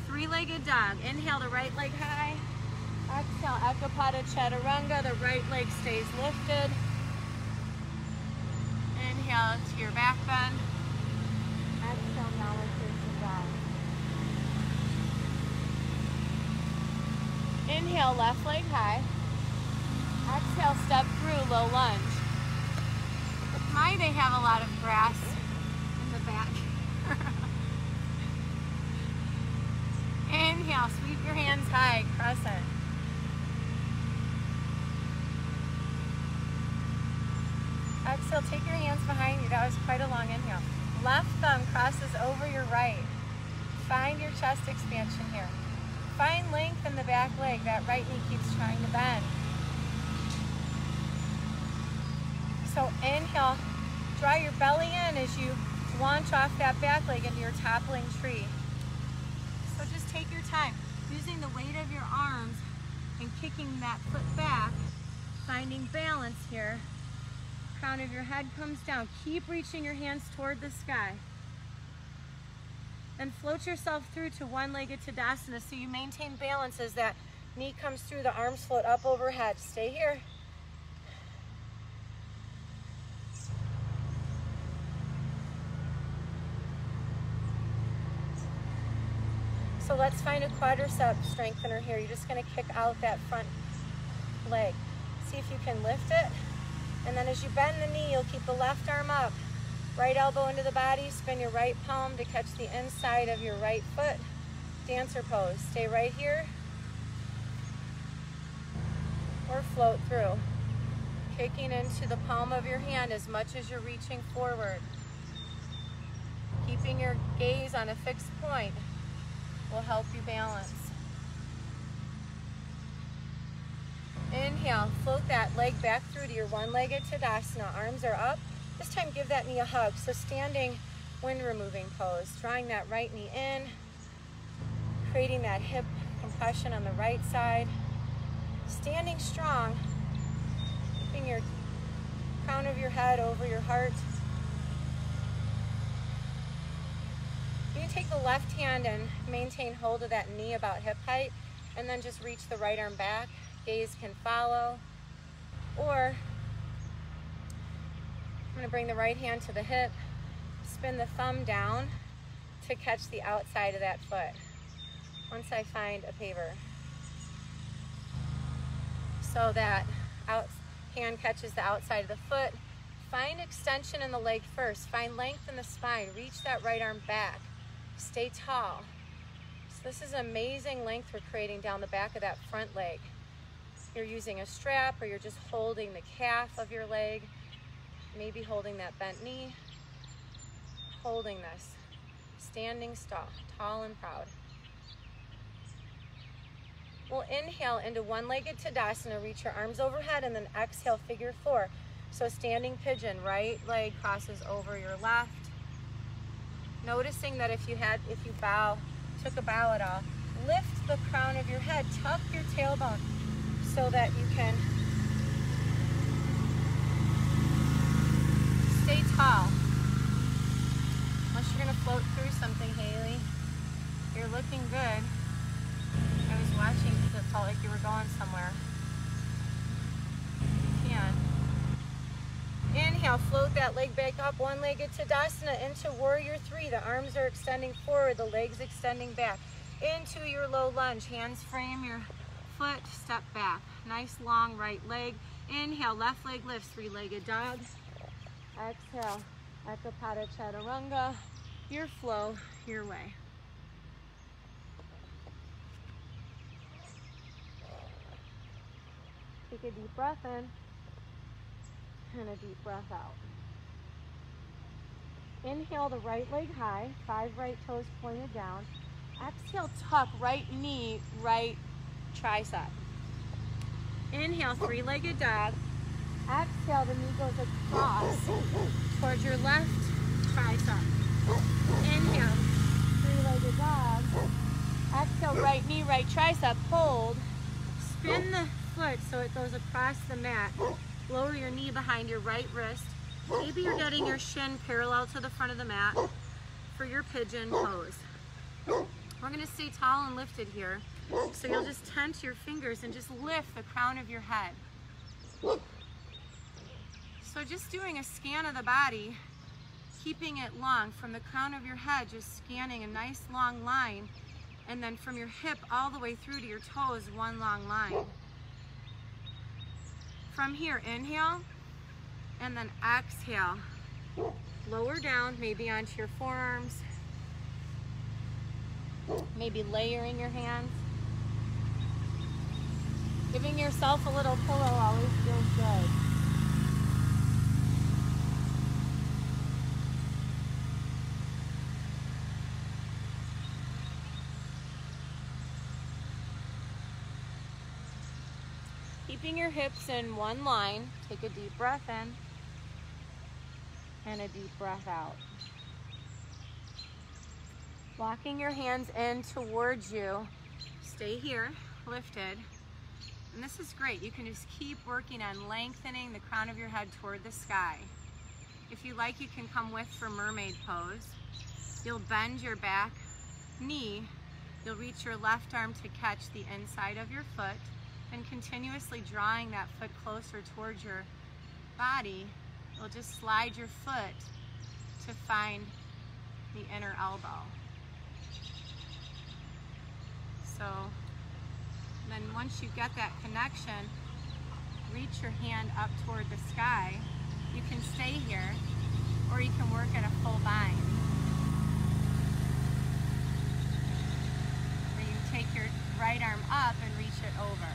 Three-legged dog. Inhale the right leg high. Exhale, Ekapada Chaturanga. The right leg stays lifted. Inhale to your back bend. Exhale, downward facing dog. Inhale, left leg high. Exhale, step through, low lunge. My, they have a lot of grass in the back. Inhale, sweep your hands high, crescent. Exhale, take your hands behind you. That was quite a long inhale. Left thumb crosses over your right. Find your chest expansion here. Find length in the back leg. That right knee keeps trying to bend. So inhale, draw your belly in as you launch off that back leg into your toppling tree. So just take your time, using the weight of your arms and kicking that foot back, finding balance here. Crown of your head comes down. Keep reaching your hands toward the sky. Then float yourself through to one-legged Tadasana so you maintain balance as that knee comes through, the arms float up overhead. Stay here. So let's find a quadricep strengthener here. You're just going to kick out that front leg. See if you can lift it. And then as you bend the knee, you'll keep the left arm up. Right elbow into the body, spin your right palm to catch the inside of your right foot. Dancer pose. Stay right here. or float through. Kicking into the palm of your hand as much as you're reaching forward. Keeping your gaze on a fixed point will help you balance. Inhale, float that leg back through to your one-legged Tadasana. Arms are up. This time give that knee a hug. So standing wind removing pose. Drawing that right knee in. Creating that hip compression on the right side. Standing strong. Keeping your crown of your head over your heart. You can take the left hand and maintain hold of that knee about hip height, and then just reach the right arm back. Gaze can follow. Or I'm going to bring the right hand to the hip, spin the thumb down to catch the outside of that foot once I find a paver. So that hand catches the outside of the foot. Find extension in the leg first. Find length in the spine. Reach that right arm back. Stay tall. So this is amazing length we're creating down the back of that front leg. You're using a strap, or you're just holding the calf of your leg, maybe holding that bent knee, holding this, standing tall and proud. We'll inhale into one-legged Tadasana, reach your arms overhead, and then exhale, figure four. So standing pigeon, right leg crosses over your left. Noticing that if you took a bow at all, lift the crown of your head, tuck your tailbone so that you can stay tall. Unless you're gonna float through something, Haley. You're looking good. I was watching because it felt like you were going somewhere. You can. Inhale, float that leg back up, one-legged Tadasana into Warrior Three. The arms are extending forward, the legs extending back. Into your low lunge, hands frame your foot, step back. Nice long right leg. Inhale, left leg lifts, three-legged dog. Exhale, Ekapada Chaturanga. Your flow, your way. Take a deep breath in and a deep breath out. Inhale the right leg high, 5 right toes pointed down. Exhale, tuck right knee, right tricep. Inhale, three-legged dog. Exhale, the knee goes across towards your left tricep. Inhale, three-legged dog. Exhale, right knee, right tricep. Hold. Spin the foot so it goes across the mat. Lower your knee behind your right wrist. Maybe you're getting your shin parallel to the front of the mat for your pigeon pose. We're going to stay tall and lifted here. So you'll just tense your fingers and just lift the crown of your head. So just doing a scan of the body, keeping it long from the crown of your head, just scanning a nice long line, and then from your hip all the way through to your toes, one long line. From here, inhale, and then exhale. Lower down, maybe onto your forearms, maybe layering your hands. Giving yourself a little pillow always feels good. Keeping your hips in one line, take a deep breath in and a deep breath out. Walking your hands in towards you. Stay here, lifted. And this is great. You can just keep working on lengthening the crown of your head toward the sky. If you like, you can come with for mermaid pose. You'll bend your back knee. You'll reach your left arm to catch the inside of your foot, and continuously drawing that foot closer towards your body, you'll just slide your foot to find the inner elbow. So then once you get that connection, reach your hand up toward the sky. You can stay here, or you can work at a full bind. Where you take your right arm up and reach it over.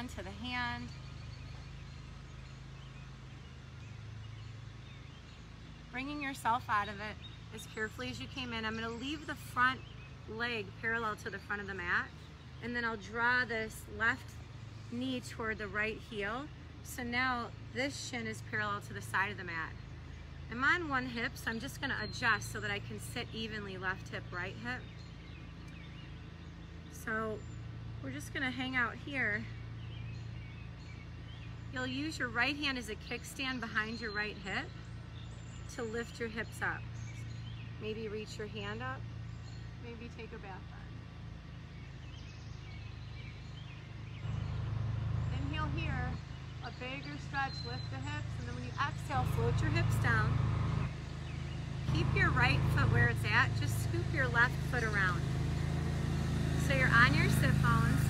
hand to the hand. Bringing yourself out of it as carefully as you came in. I'm going to leave the front leg parallel to the front of the mat, and then I'll draw this left knee toward the right heel. So now this shin is parallel to the side of the mat. I'm on one hip, so I'm just going to adjust so that I can sit evenly, left hip, right hip. So we're just going to hang out here. You'll use your right hand as a kickstand behind your right hip to lift your hips up. Maybe reach your hand up. Maybe take a bath on. Inhale here, a bigger stretch, lift the hips, and then when you exhale, float your hips down. Keep your right foot where it's at, just scoop your left foot around. So you're on your sit bones.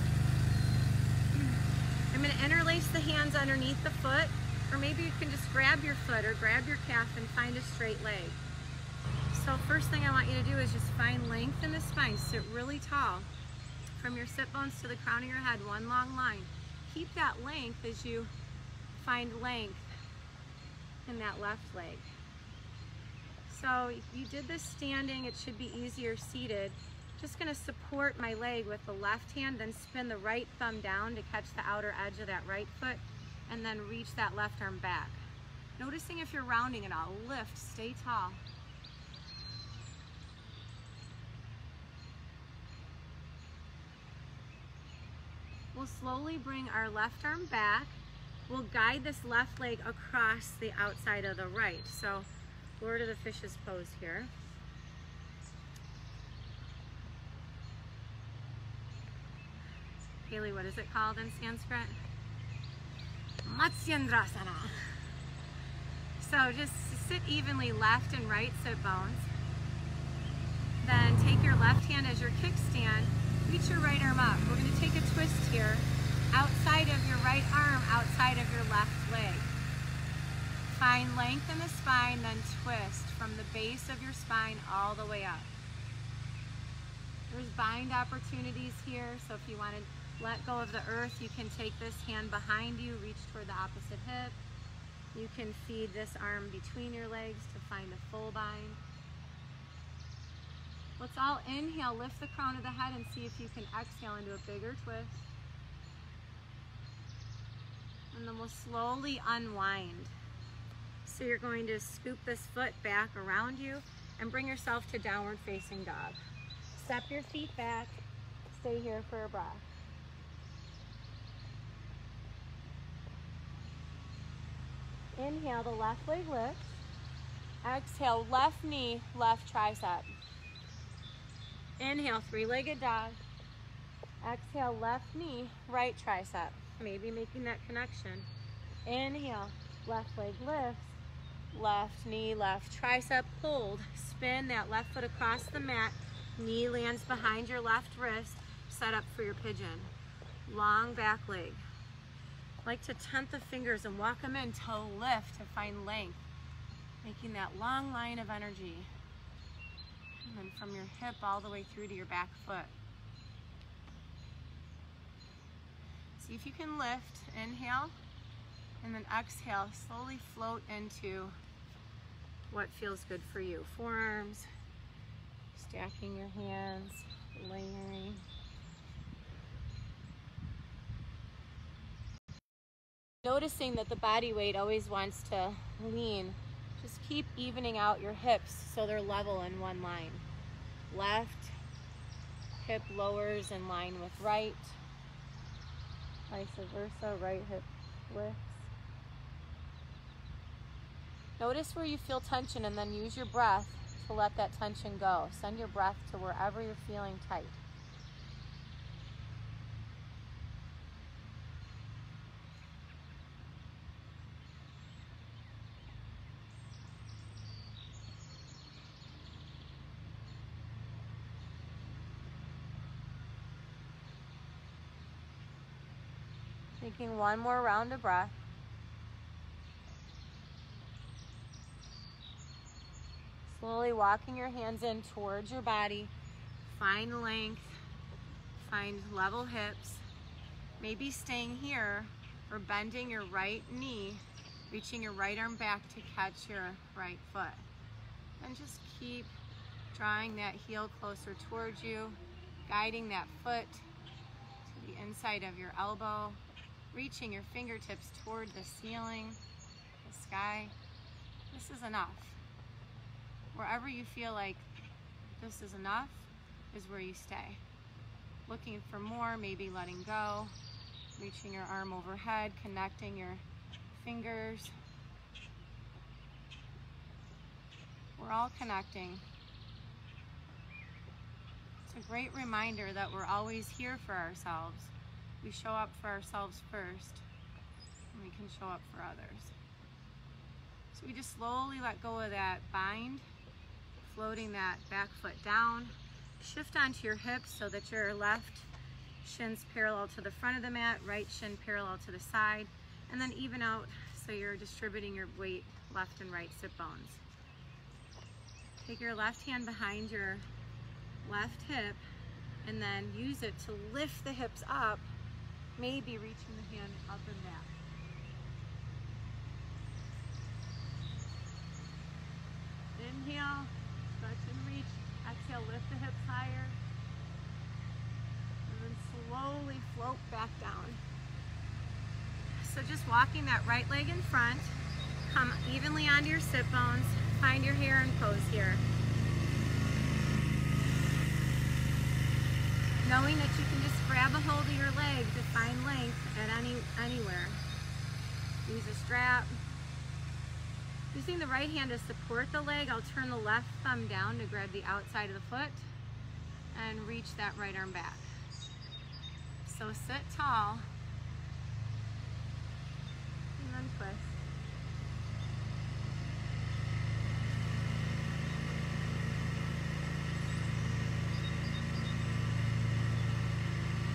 I'm going to interlace the hands underneath the foot, or maybe you can just grab your foot or grab your calf and find a straight leg. So first thing I want you to do is just find length in the spine. Sit really tall. From your sit bones to the crown of your head, one long line. Keep that length as you find length in that left leg. So you did this standing, it should be easier seated. Just going to support my leg with the left hand, then spin the right thumb down to catch the outer edge of that right foot, and then reach that left arm back. Noticing if you're rounding it all. Lift, stay tall. We'll slowly bring our left arm back. We'll guide this left leg across the outside of the right. So, Lord of the Fishes pose here. Haley, what is it called in Sanskrit? Matsyendrasana. So just sit evenly, left and right sit bones. Then take your left hand as your kickstand. Reach your right arm up. We're going to take a twist here. Outside of your right arm, outside of your left leg. Find length in the spine, then twist from the base of your spine all the way up. There's bind opportunities here, so if you want to let go of the earth, you can take this hand behind you, reach toward the opposite hip. You can feed this arm between your legs to find a full bind. Let's all inhale, lift the crown of the head, and see if you can exhale into a bigger twist. And then we'll slowly unwind. So you're going to scoop this foot back around you and bring yourself to downward facing dog. Step your feet back, stay here for a breath. Inhale, the left leg lifts. Exhale, left knee, left tricep. Inhale, three-legged dog. Exhale, left knee, right tricep. Maybe making that connection. Inhale, left leg lifts. Left knee, left tricep, hold. Spin that left foot across the mat. Knee lands behind your left wrist. Set up for your pigeon. Long back leg. Like to tent the fingers and walk them in to lift to find length. Making that long line of energy. And then from your hip all the way through to your back foot. See if you can lift. Inhale. And then exhale. Slowly float into what feels good for you. Forearms. Stacking your hands. Layering. Noticing that the body weight always wants to lean. Just keep evening out your hips so they're level in one line. Left hip lowers in line with right. Vice versa, right hip lifts. Notice where you feel tension and then use your breath to let that tension go. Send your breath to wherever you're feeling tight. Taking one more round of breath. Slowly walking your hands in towards your body. Find length. Find level hips. maybe staying here or bending your right knee, reaching your right arm back to catch your right foot. And just keep drawing that heel closer towards you, guiding that foot to the inside of your elbow, reaching your fingertips toward the ceiling, the sky. This is enough. Wherever you feel like this is enough is where you stay. Looking for more, maybe letting go, reaching your arm overhead, connecting your fingers. We're all connecting. It's a great reminder that we're always here for ourselves. We show up for ourselves first, and we can show up for others. So we just slowly let go of that bind, floating that back foot down. Shift onto your hips so that your left shin's parallel to the front of the mat, right shin parallel to the side, and then even out so you're distributing your weight left and right sit bones. Take your left hand behind your left hip and then use it to lift the hips up, maybe reaching the hand up and back. Inhale, stretch and reach. Exhale, lift the hips higher. And then slowly float back down. So just walking that right leg in front, come evenly onto your sit bones, find your heron pose here. Knowing that you can just grab a hold of your leg to find length at anywhere. Use a strap. Using the right hand to support the leg, I'll turn the left thumb down to grab the outside of the foot and reach that right arm back. So sit tall and then twist.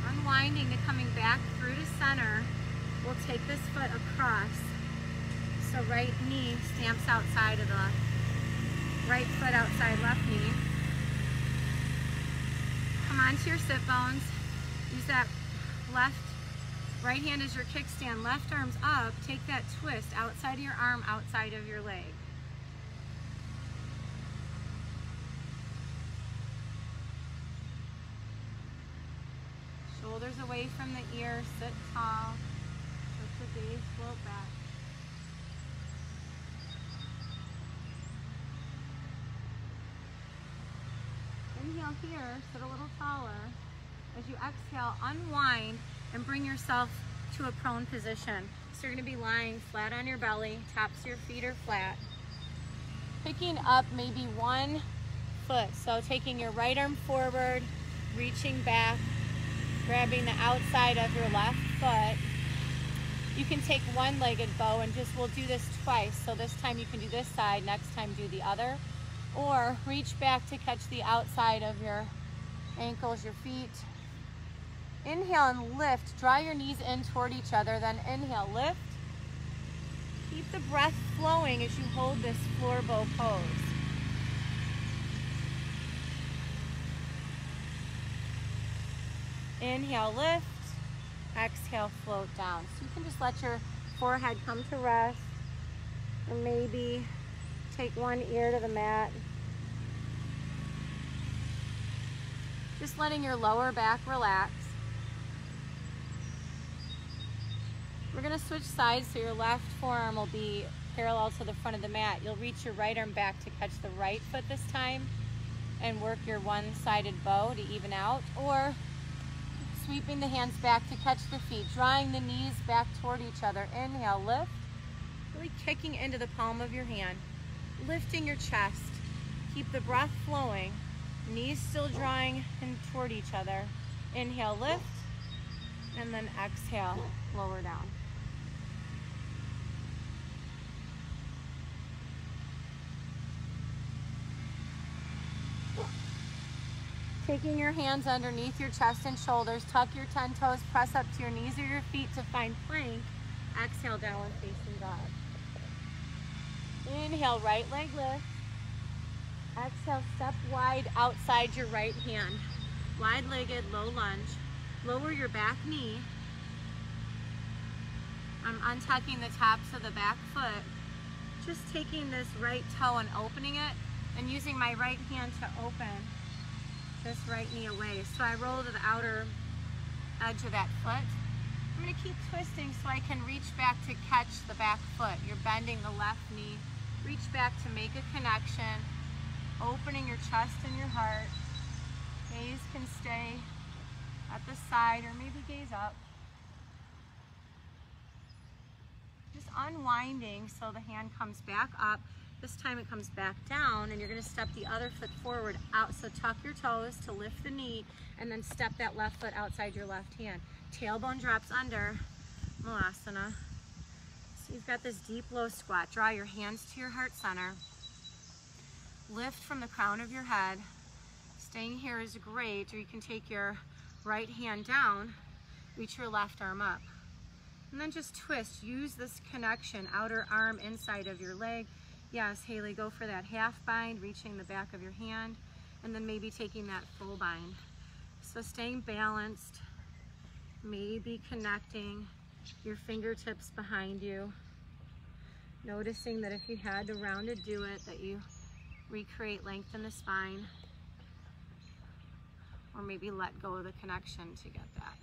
Unwinding to coming back through to center, we'll take this foot across. So right knee stamps outside of the right foot outside left knee. Come onto your sit bones. Use that right hand as your kickstand. Left arm's up. Take that twist outside of your arm, outside of your leg. Shoulders away from the ear. Sit tall. Let the gaze float back. Inhale here, sit a little taller. As you exhale, unwind and bring yourself to a prone position. So you're going to be lying flat on your belly, tops of your feet are flat. Picking up maybe one foot, so taking your right arm forward, reaching back, grabbing the outside of your left foot. You can take one-legged bow and we'll do this twice. So this time you can do this side, next time do the other. Or reach back to catch the outside of your ankles, your feet. Inhale and lift. Draw your knees in toward each other. Then inhale, lift. Keep the breath flowing as you hold this floor bow pose. Inhale, lift. Exhale, float down. So you can just let your forehead come to rest, or maybe take one ear to the mat. Just letting your lower back relax. We're going to switch sides, so your left forearm will be parallel to the front of the mat. You'll reach your right arm back to catch the right foot this time and work your one-sided bow to even out, or sweeping the hands back to catch the feet, drawing the knees back toward each other. Inhale, lift, really kicking into the palm of your hand, lifting your chest. Keep the breath flowing, knees still drawing in toward each other. Inhale, lift, and then exhale, lower down. Taking your hands underneath your chest and shoulders, tuck your 10 toes, press up to your knees or your feet to find plank. Exhale, downward facing dog. Inhale, right leg lift. Exhale, step wide outside your right hand. Wide-legged, low lunge. Lower your back knee. untucking the tops of the back foot, just taking this right toe and opening it, and using my right hand to open this right knee away. So I roll to the outer edge of that foot. I'm going to keep twisting so I can reach back to catch the back foot. You're bending the left knee. Reach back to make a connection, opening your chest and your heart. Gaze can stay at the side or maybe gaze up. Just unwinding so the hand comes back up. This time it comes back down, and you're going to step the other foot forward out. So tuck your toes to lift the knee, and then step that left foot outside your left hand. Tailbone drops under, Malasana. So you've got this deep low squat. Draw your hands to your heart center. Lift from the crown of your head. Staying here is great, or you can take your right hand down, reach your left arm up. And then just twist. Use this connection, outer arm inside of your leg. Yes, Haley, go for that half bind, reaching the back of your hand, and then maybe taking that full bind. So staying balanced, maybe connecting your fingertips behind you. Noticing that if you had to rounded do it, that you recreate length in the spine, or maybe let go of the connection to get that.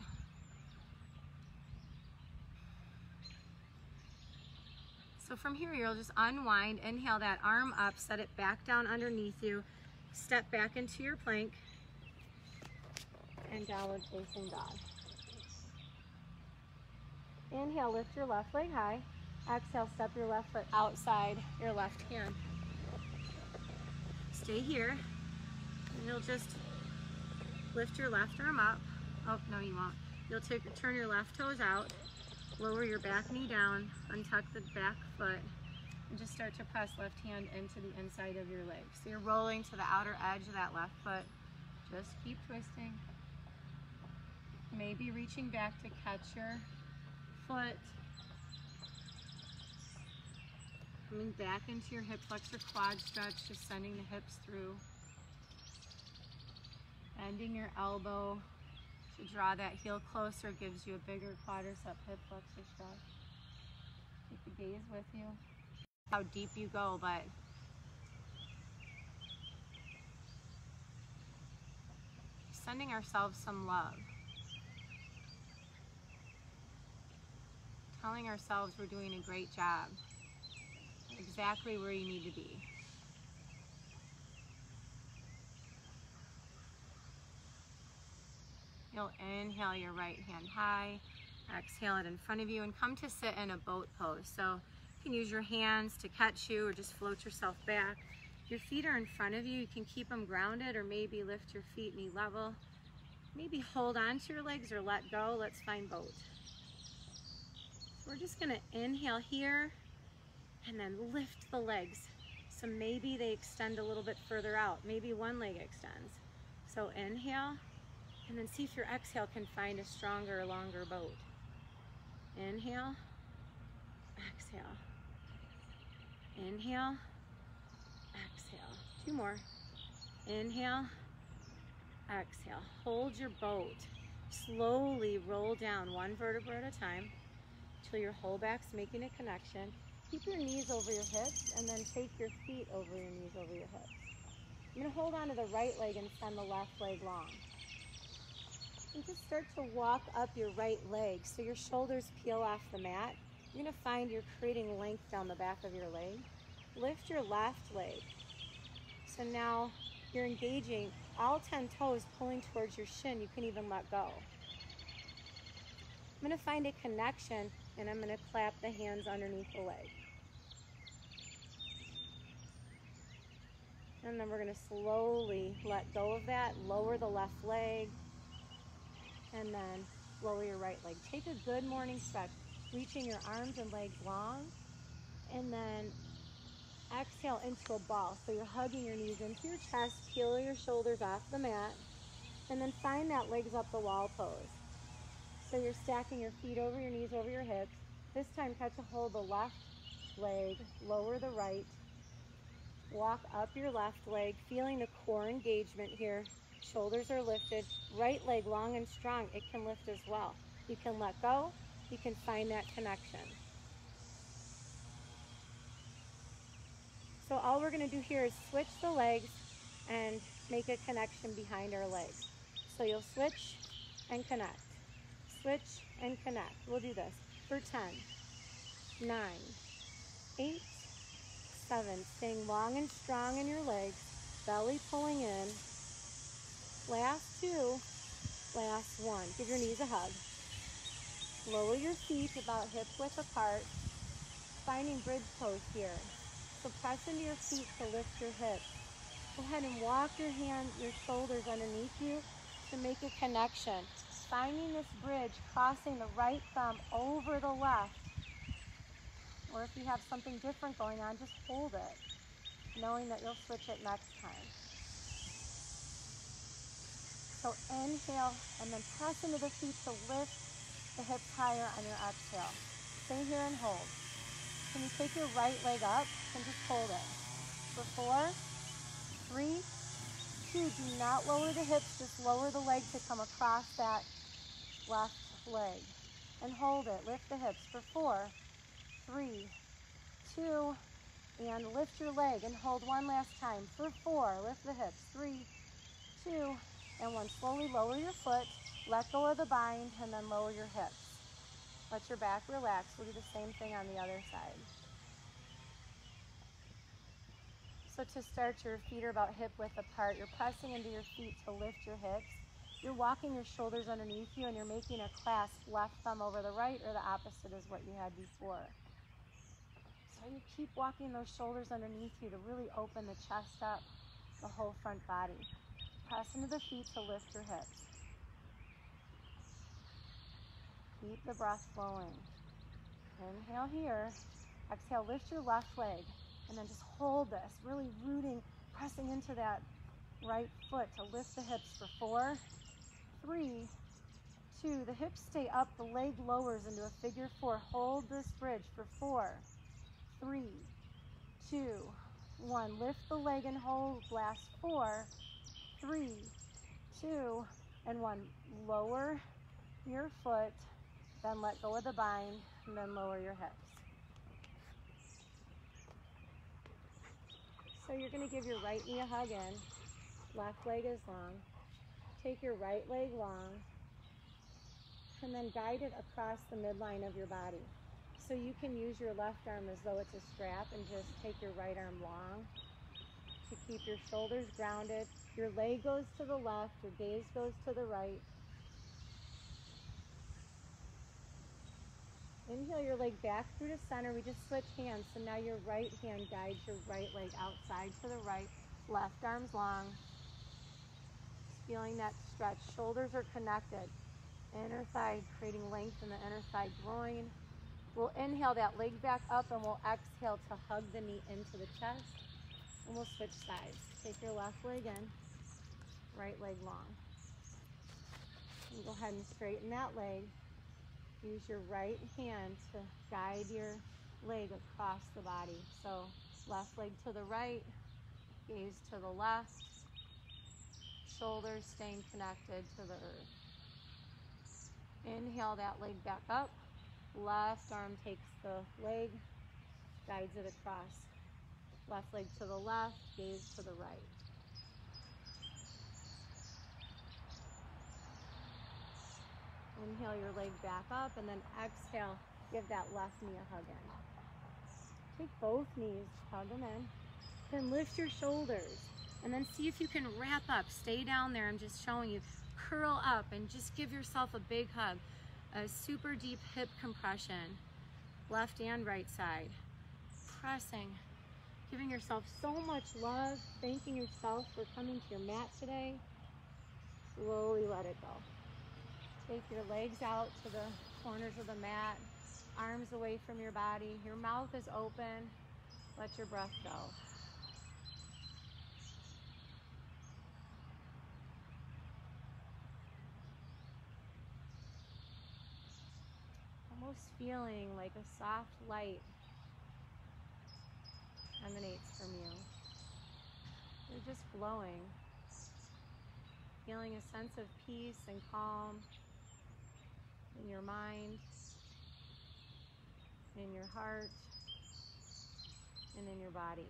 So from here, you'll just unwind, inhale that arm up, set it back down underneath you, step back into your plank, and downward facing dog. Inhale, lift your left leg high. Exhale, step your left foot outside your left hand. Stay here, and you'll just lift your left arm up. Oh, no, you won't. You'll turn your left toes out. Lower your back knee down, untuck the back foot, and just start to press left hand into the inside of your leg. So you're rolling to the outer edge of that left foot. Just keep twisting. Maybe reaching back to catch your foot. Coming back into your hip flexor quad stretch, just sending the hips through. Bending your elbow to draw that heel closer, gives you a bigger quadricep hip flexor stretch. Take the gaze with you. How deep you go, but sending ourselves some love. Telling ourselves we're doing a great job. Exactly where you need to be. You'll inhale your right hand high, exhale it in front of you, and come to sit in a boat pose. So you can use your hands to catch you or just float yourself back. Your feet are in front of you. You can keep them grounded or maybe lift your feet knee level. Maybe hold on to your legs or let go. Let's find boat. So we're just going to inhale here and then lift the legs. So maybe they extend a little bit further out. Maybe one leg extends. So inhale. And then see if your exhale can find a stronger, longer boat. Inhale, exhale. Inhale, exhale. Two more. Inhale, exhale. Hold your boat. Slowly roll down one vertebra at a time until your whole back's making a connection. Keep your knees over your hips and then take your feet over your knees over your hips. I'm going to hold on to the right leg and send the left leg long. And just start to walk up your right leg so your shoulders peel off the mat. You're going to find you're creating length down the back of your leg. Lift your left leg. So now you're engaging all 10 toes pulling towards your shin. You can even let go. I'm going to find a connection and I'm going to clap the hands underneath the leg. And then we're going to slowly let go of that, lower the left leg, and then lower your right leg. Take a good morning stretch, reaching your arms and legs long, and then exhale into a ball. So you're hugging your knees into your chest, peel your shoulders off the mat, and then find that legs up the wall pose. So you're stacking your feet over your knees, over your hips. This time catch a hold of the left leg, lower the right, walk up your left leg, feeling the core engagement here. Shoulders are lifted, right leg long and strong. It can lift as well. You can let go, you can find that connection. So all we're going to do here is switch the legs and make a connection behind our legs. So you'll switch and connect. Switch and connect. We'll do this for 10, 9, 8, 7. Staying long and strong in your legs. Belly pulling in. Last 2. Last 1. Give your knees a hug. Lower your feet about hip width apart. Finding bridge pose here. So press into your feet to lift your hips. Go ahead and walk your shoulders underneath you to make a connection. Finding this bridge, crossing the right thumb over the left. Or if you have something different going on, just hold it, knowing that you'll switch it next time. So inhale and then press into the feet to lift the hips higher on your exhale. Stay here and hold. Can you take your right leg up and just hold it? For 4, 3, 2. Do not lower the hips, just lower the leg to come across that left leg. And hold it. Lift the hips for 4, 3, 2, and lift your leg and hold one last time. For 4, lift the hips. 3, 2, and 1. Slowly lower your foot, let go of the bind, and then lower your hips. Let your back relax. We'll do the same thing on the other side. So to start, your feet are about hip width apart. You're pressing into your feet to lift your hips. You're walking your shoulders underneath you, and you're making a clasp, left thumb over the right, or the opposite is what you had before. So you keep walking those shoulders underneath you to really open the chest up, the whole front body. Press into the feet to lift your hips. Keep the breath flowing. Inhale here. Exhale, lift your left leg. And then just hold this, really rooting, pressing into that right foot to lift the hips for 4, 3, 2. The hips stay up, the leg lowers into a figure 4. Hold this bridge for 4, 3, 2, 1. Lift the leg and hold. Last 4, 3, 2, and 1. Lower your foot, then let go of the bind, and then lower your hips. So you're going to give your right knee a hug in. Left leg is long. Take your right leg long, and then guide it across the midline of your body. So you can use your left arm as though it's a strap and just take your right arm long to keep your shoulders grounded. Your leg goes to the left, your gaze goes to the right. Inhale your leg back through to center. We just switch hands. So now your right hand guides your right leg outside to the right. Left arm's long. Just feeling that stretch. Shoulders are connected. Inner thigh creating length in the inner thigh groin. We'll inhale that leg back up, and we'll exhale to hug the knee into the chest. And we'll switch sides. Take your left leg in. Right leg long. And go ahead and straighten that leg. Use your right hand to guide your leg across the body. So left leg to the right, gaze to the left, shoulders staying connected to the earth. Inhale that leg back up. Left arm takes the leg, guides it across. Left leg to the left, gaze to the right. Inhale your leg back up, and then exhale, give that left knee a hug in. Take both knees, hug them in. Then lift your shoulders, and then see if you can wrap up. Stay down there, I'm just showing you. Curl up and just give yourself a big hug. A super deep hip compression, left and right side. Pressing, giving yourself so much love, thanking yourself for coming to your mat today. Slowly let it go. Take your legs out to the corners of the mat, arms away from your body. Your mouth is open. Let your breath go. Almost feeling like a soft light emanates from you. You're just glowing, feeling a sense of peace and calm in your mind, in your heart, and in your body.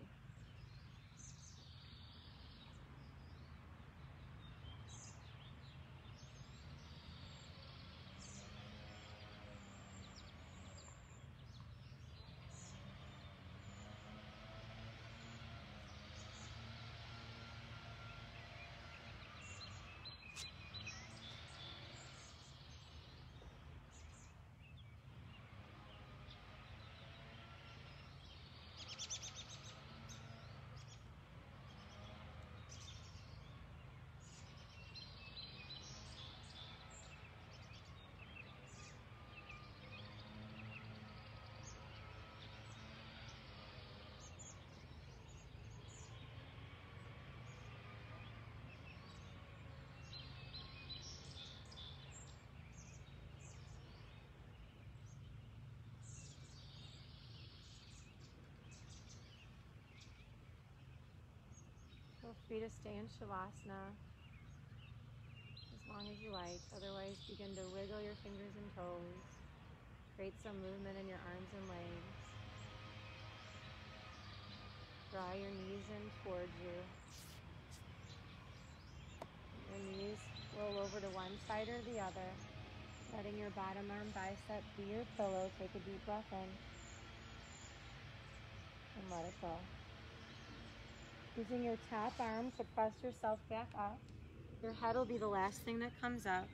Feel free to stay in Shavasana as long as you like. Otherwise, begin to wiggle your fingers and toes. Create some movement in your arms and legs. Draw your knees in towards you. Your knees roll over to one side or the other. Letting your bottom arm bicep be your pillow. Take a deep breath in. And let it go. Using your top arm to press yourself back up. Your head will be the last thing that comes up.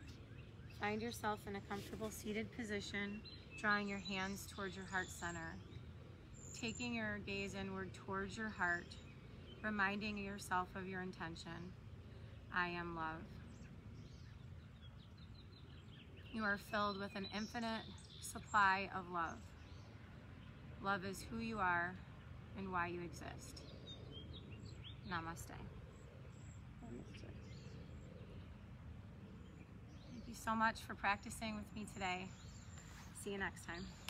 Find yourself in a comfortable seated position, drawing your hands towards your heart center. Taking your gaze inward towards your heart, reminding yourself of your intention. I am love. You are filled with an infinite supply of love. Love is who you are and why you exist. Namaste. Namaste. Thank you so much for practicing with me today. See you next time.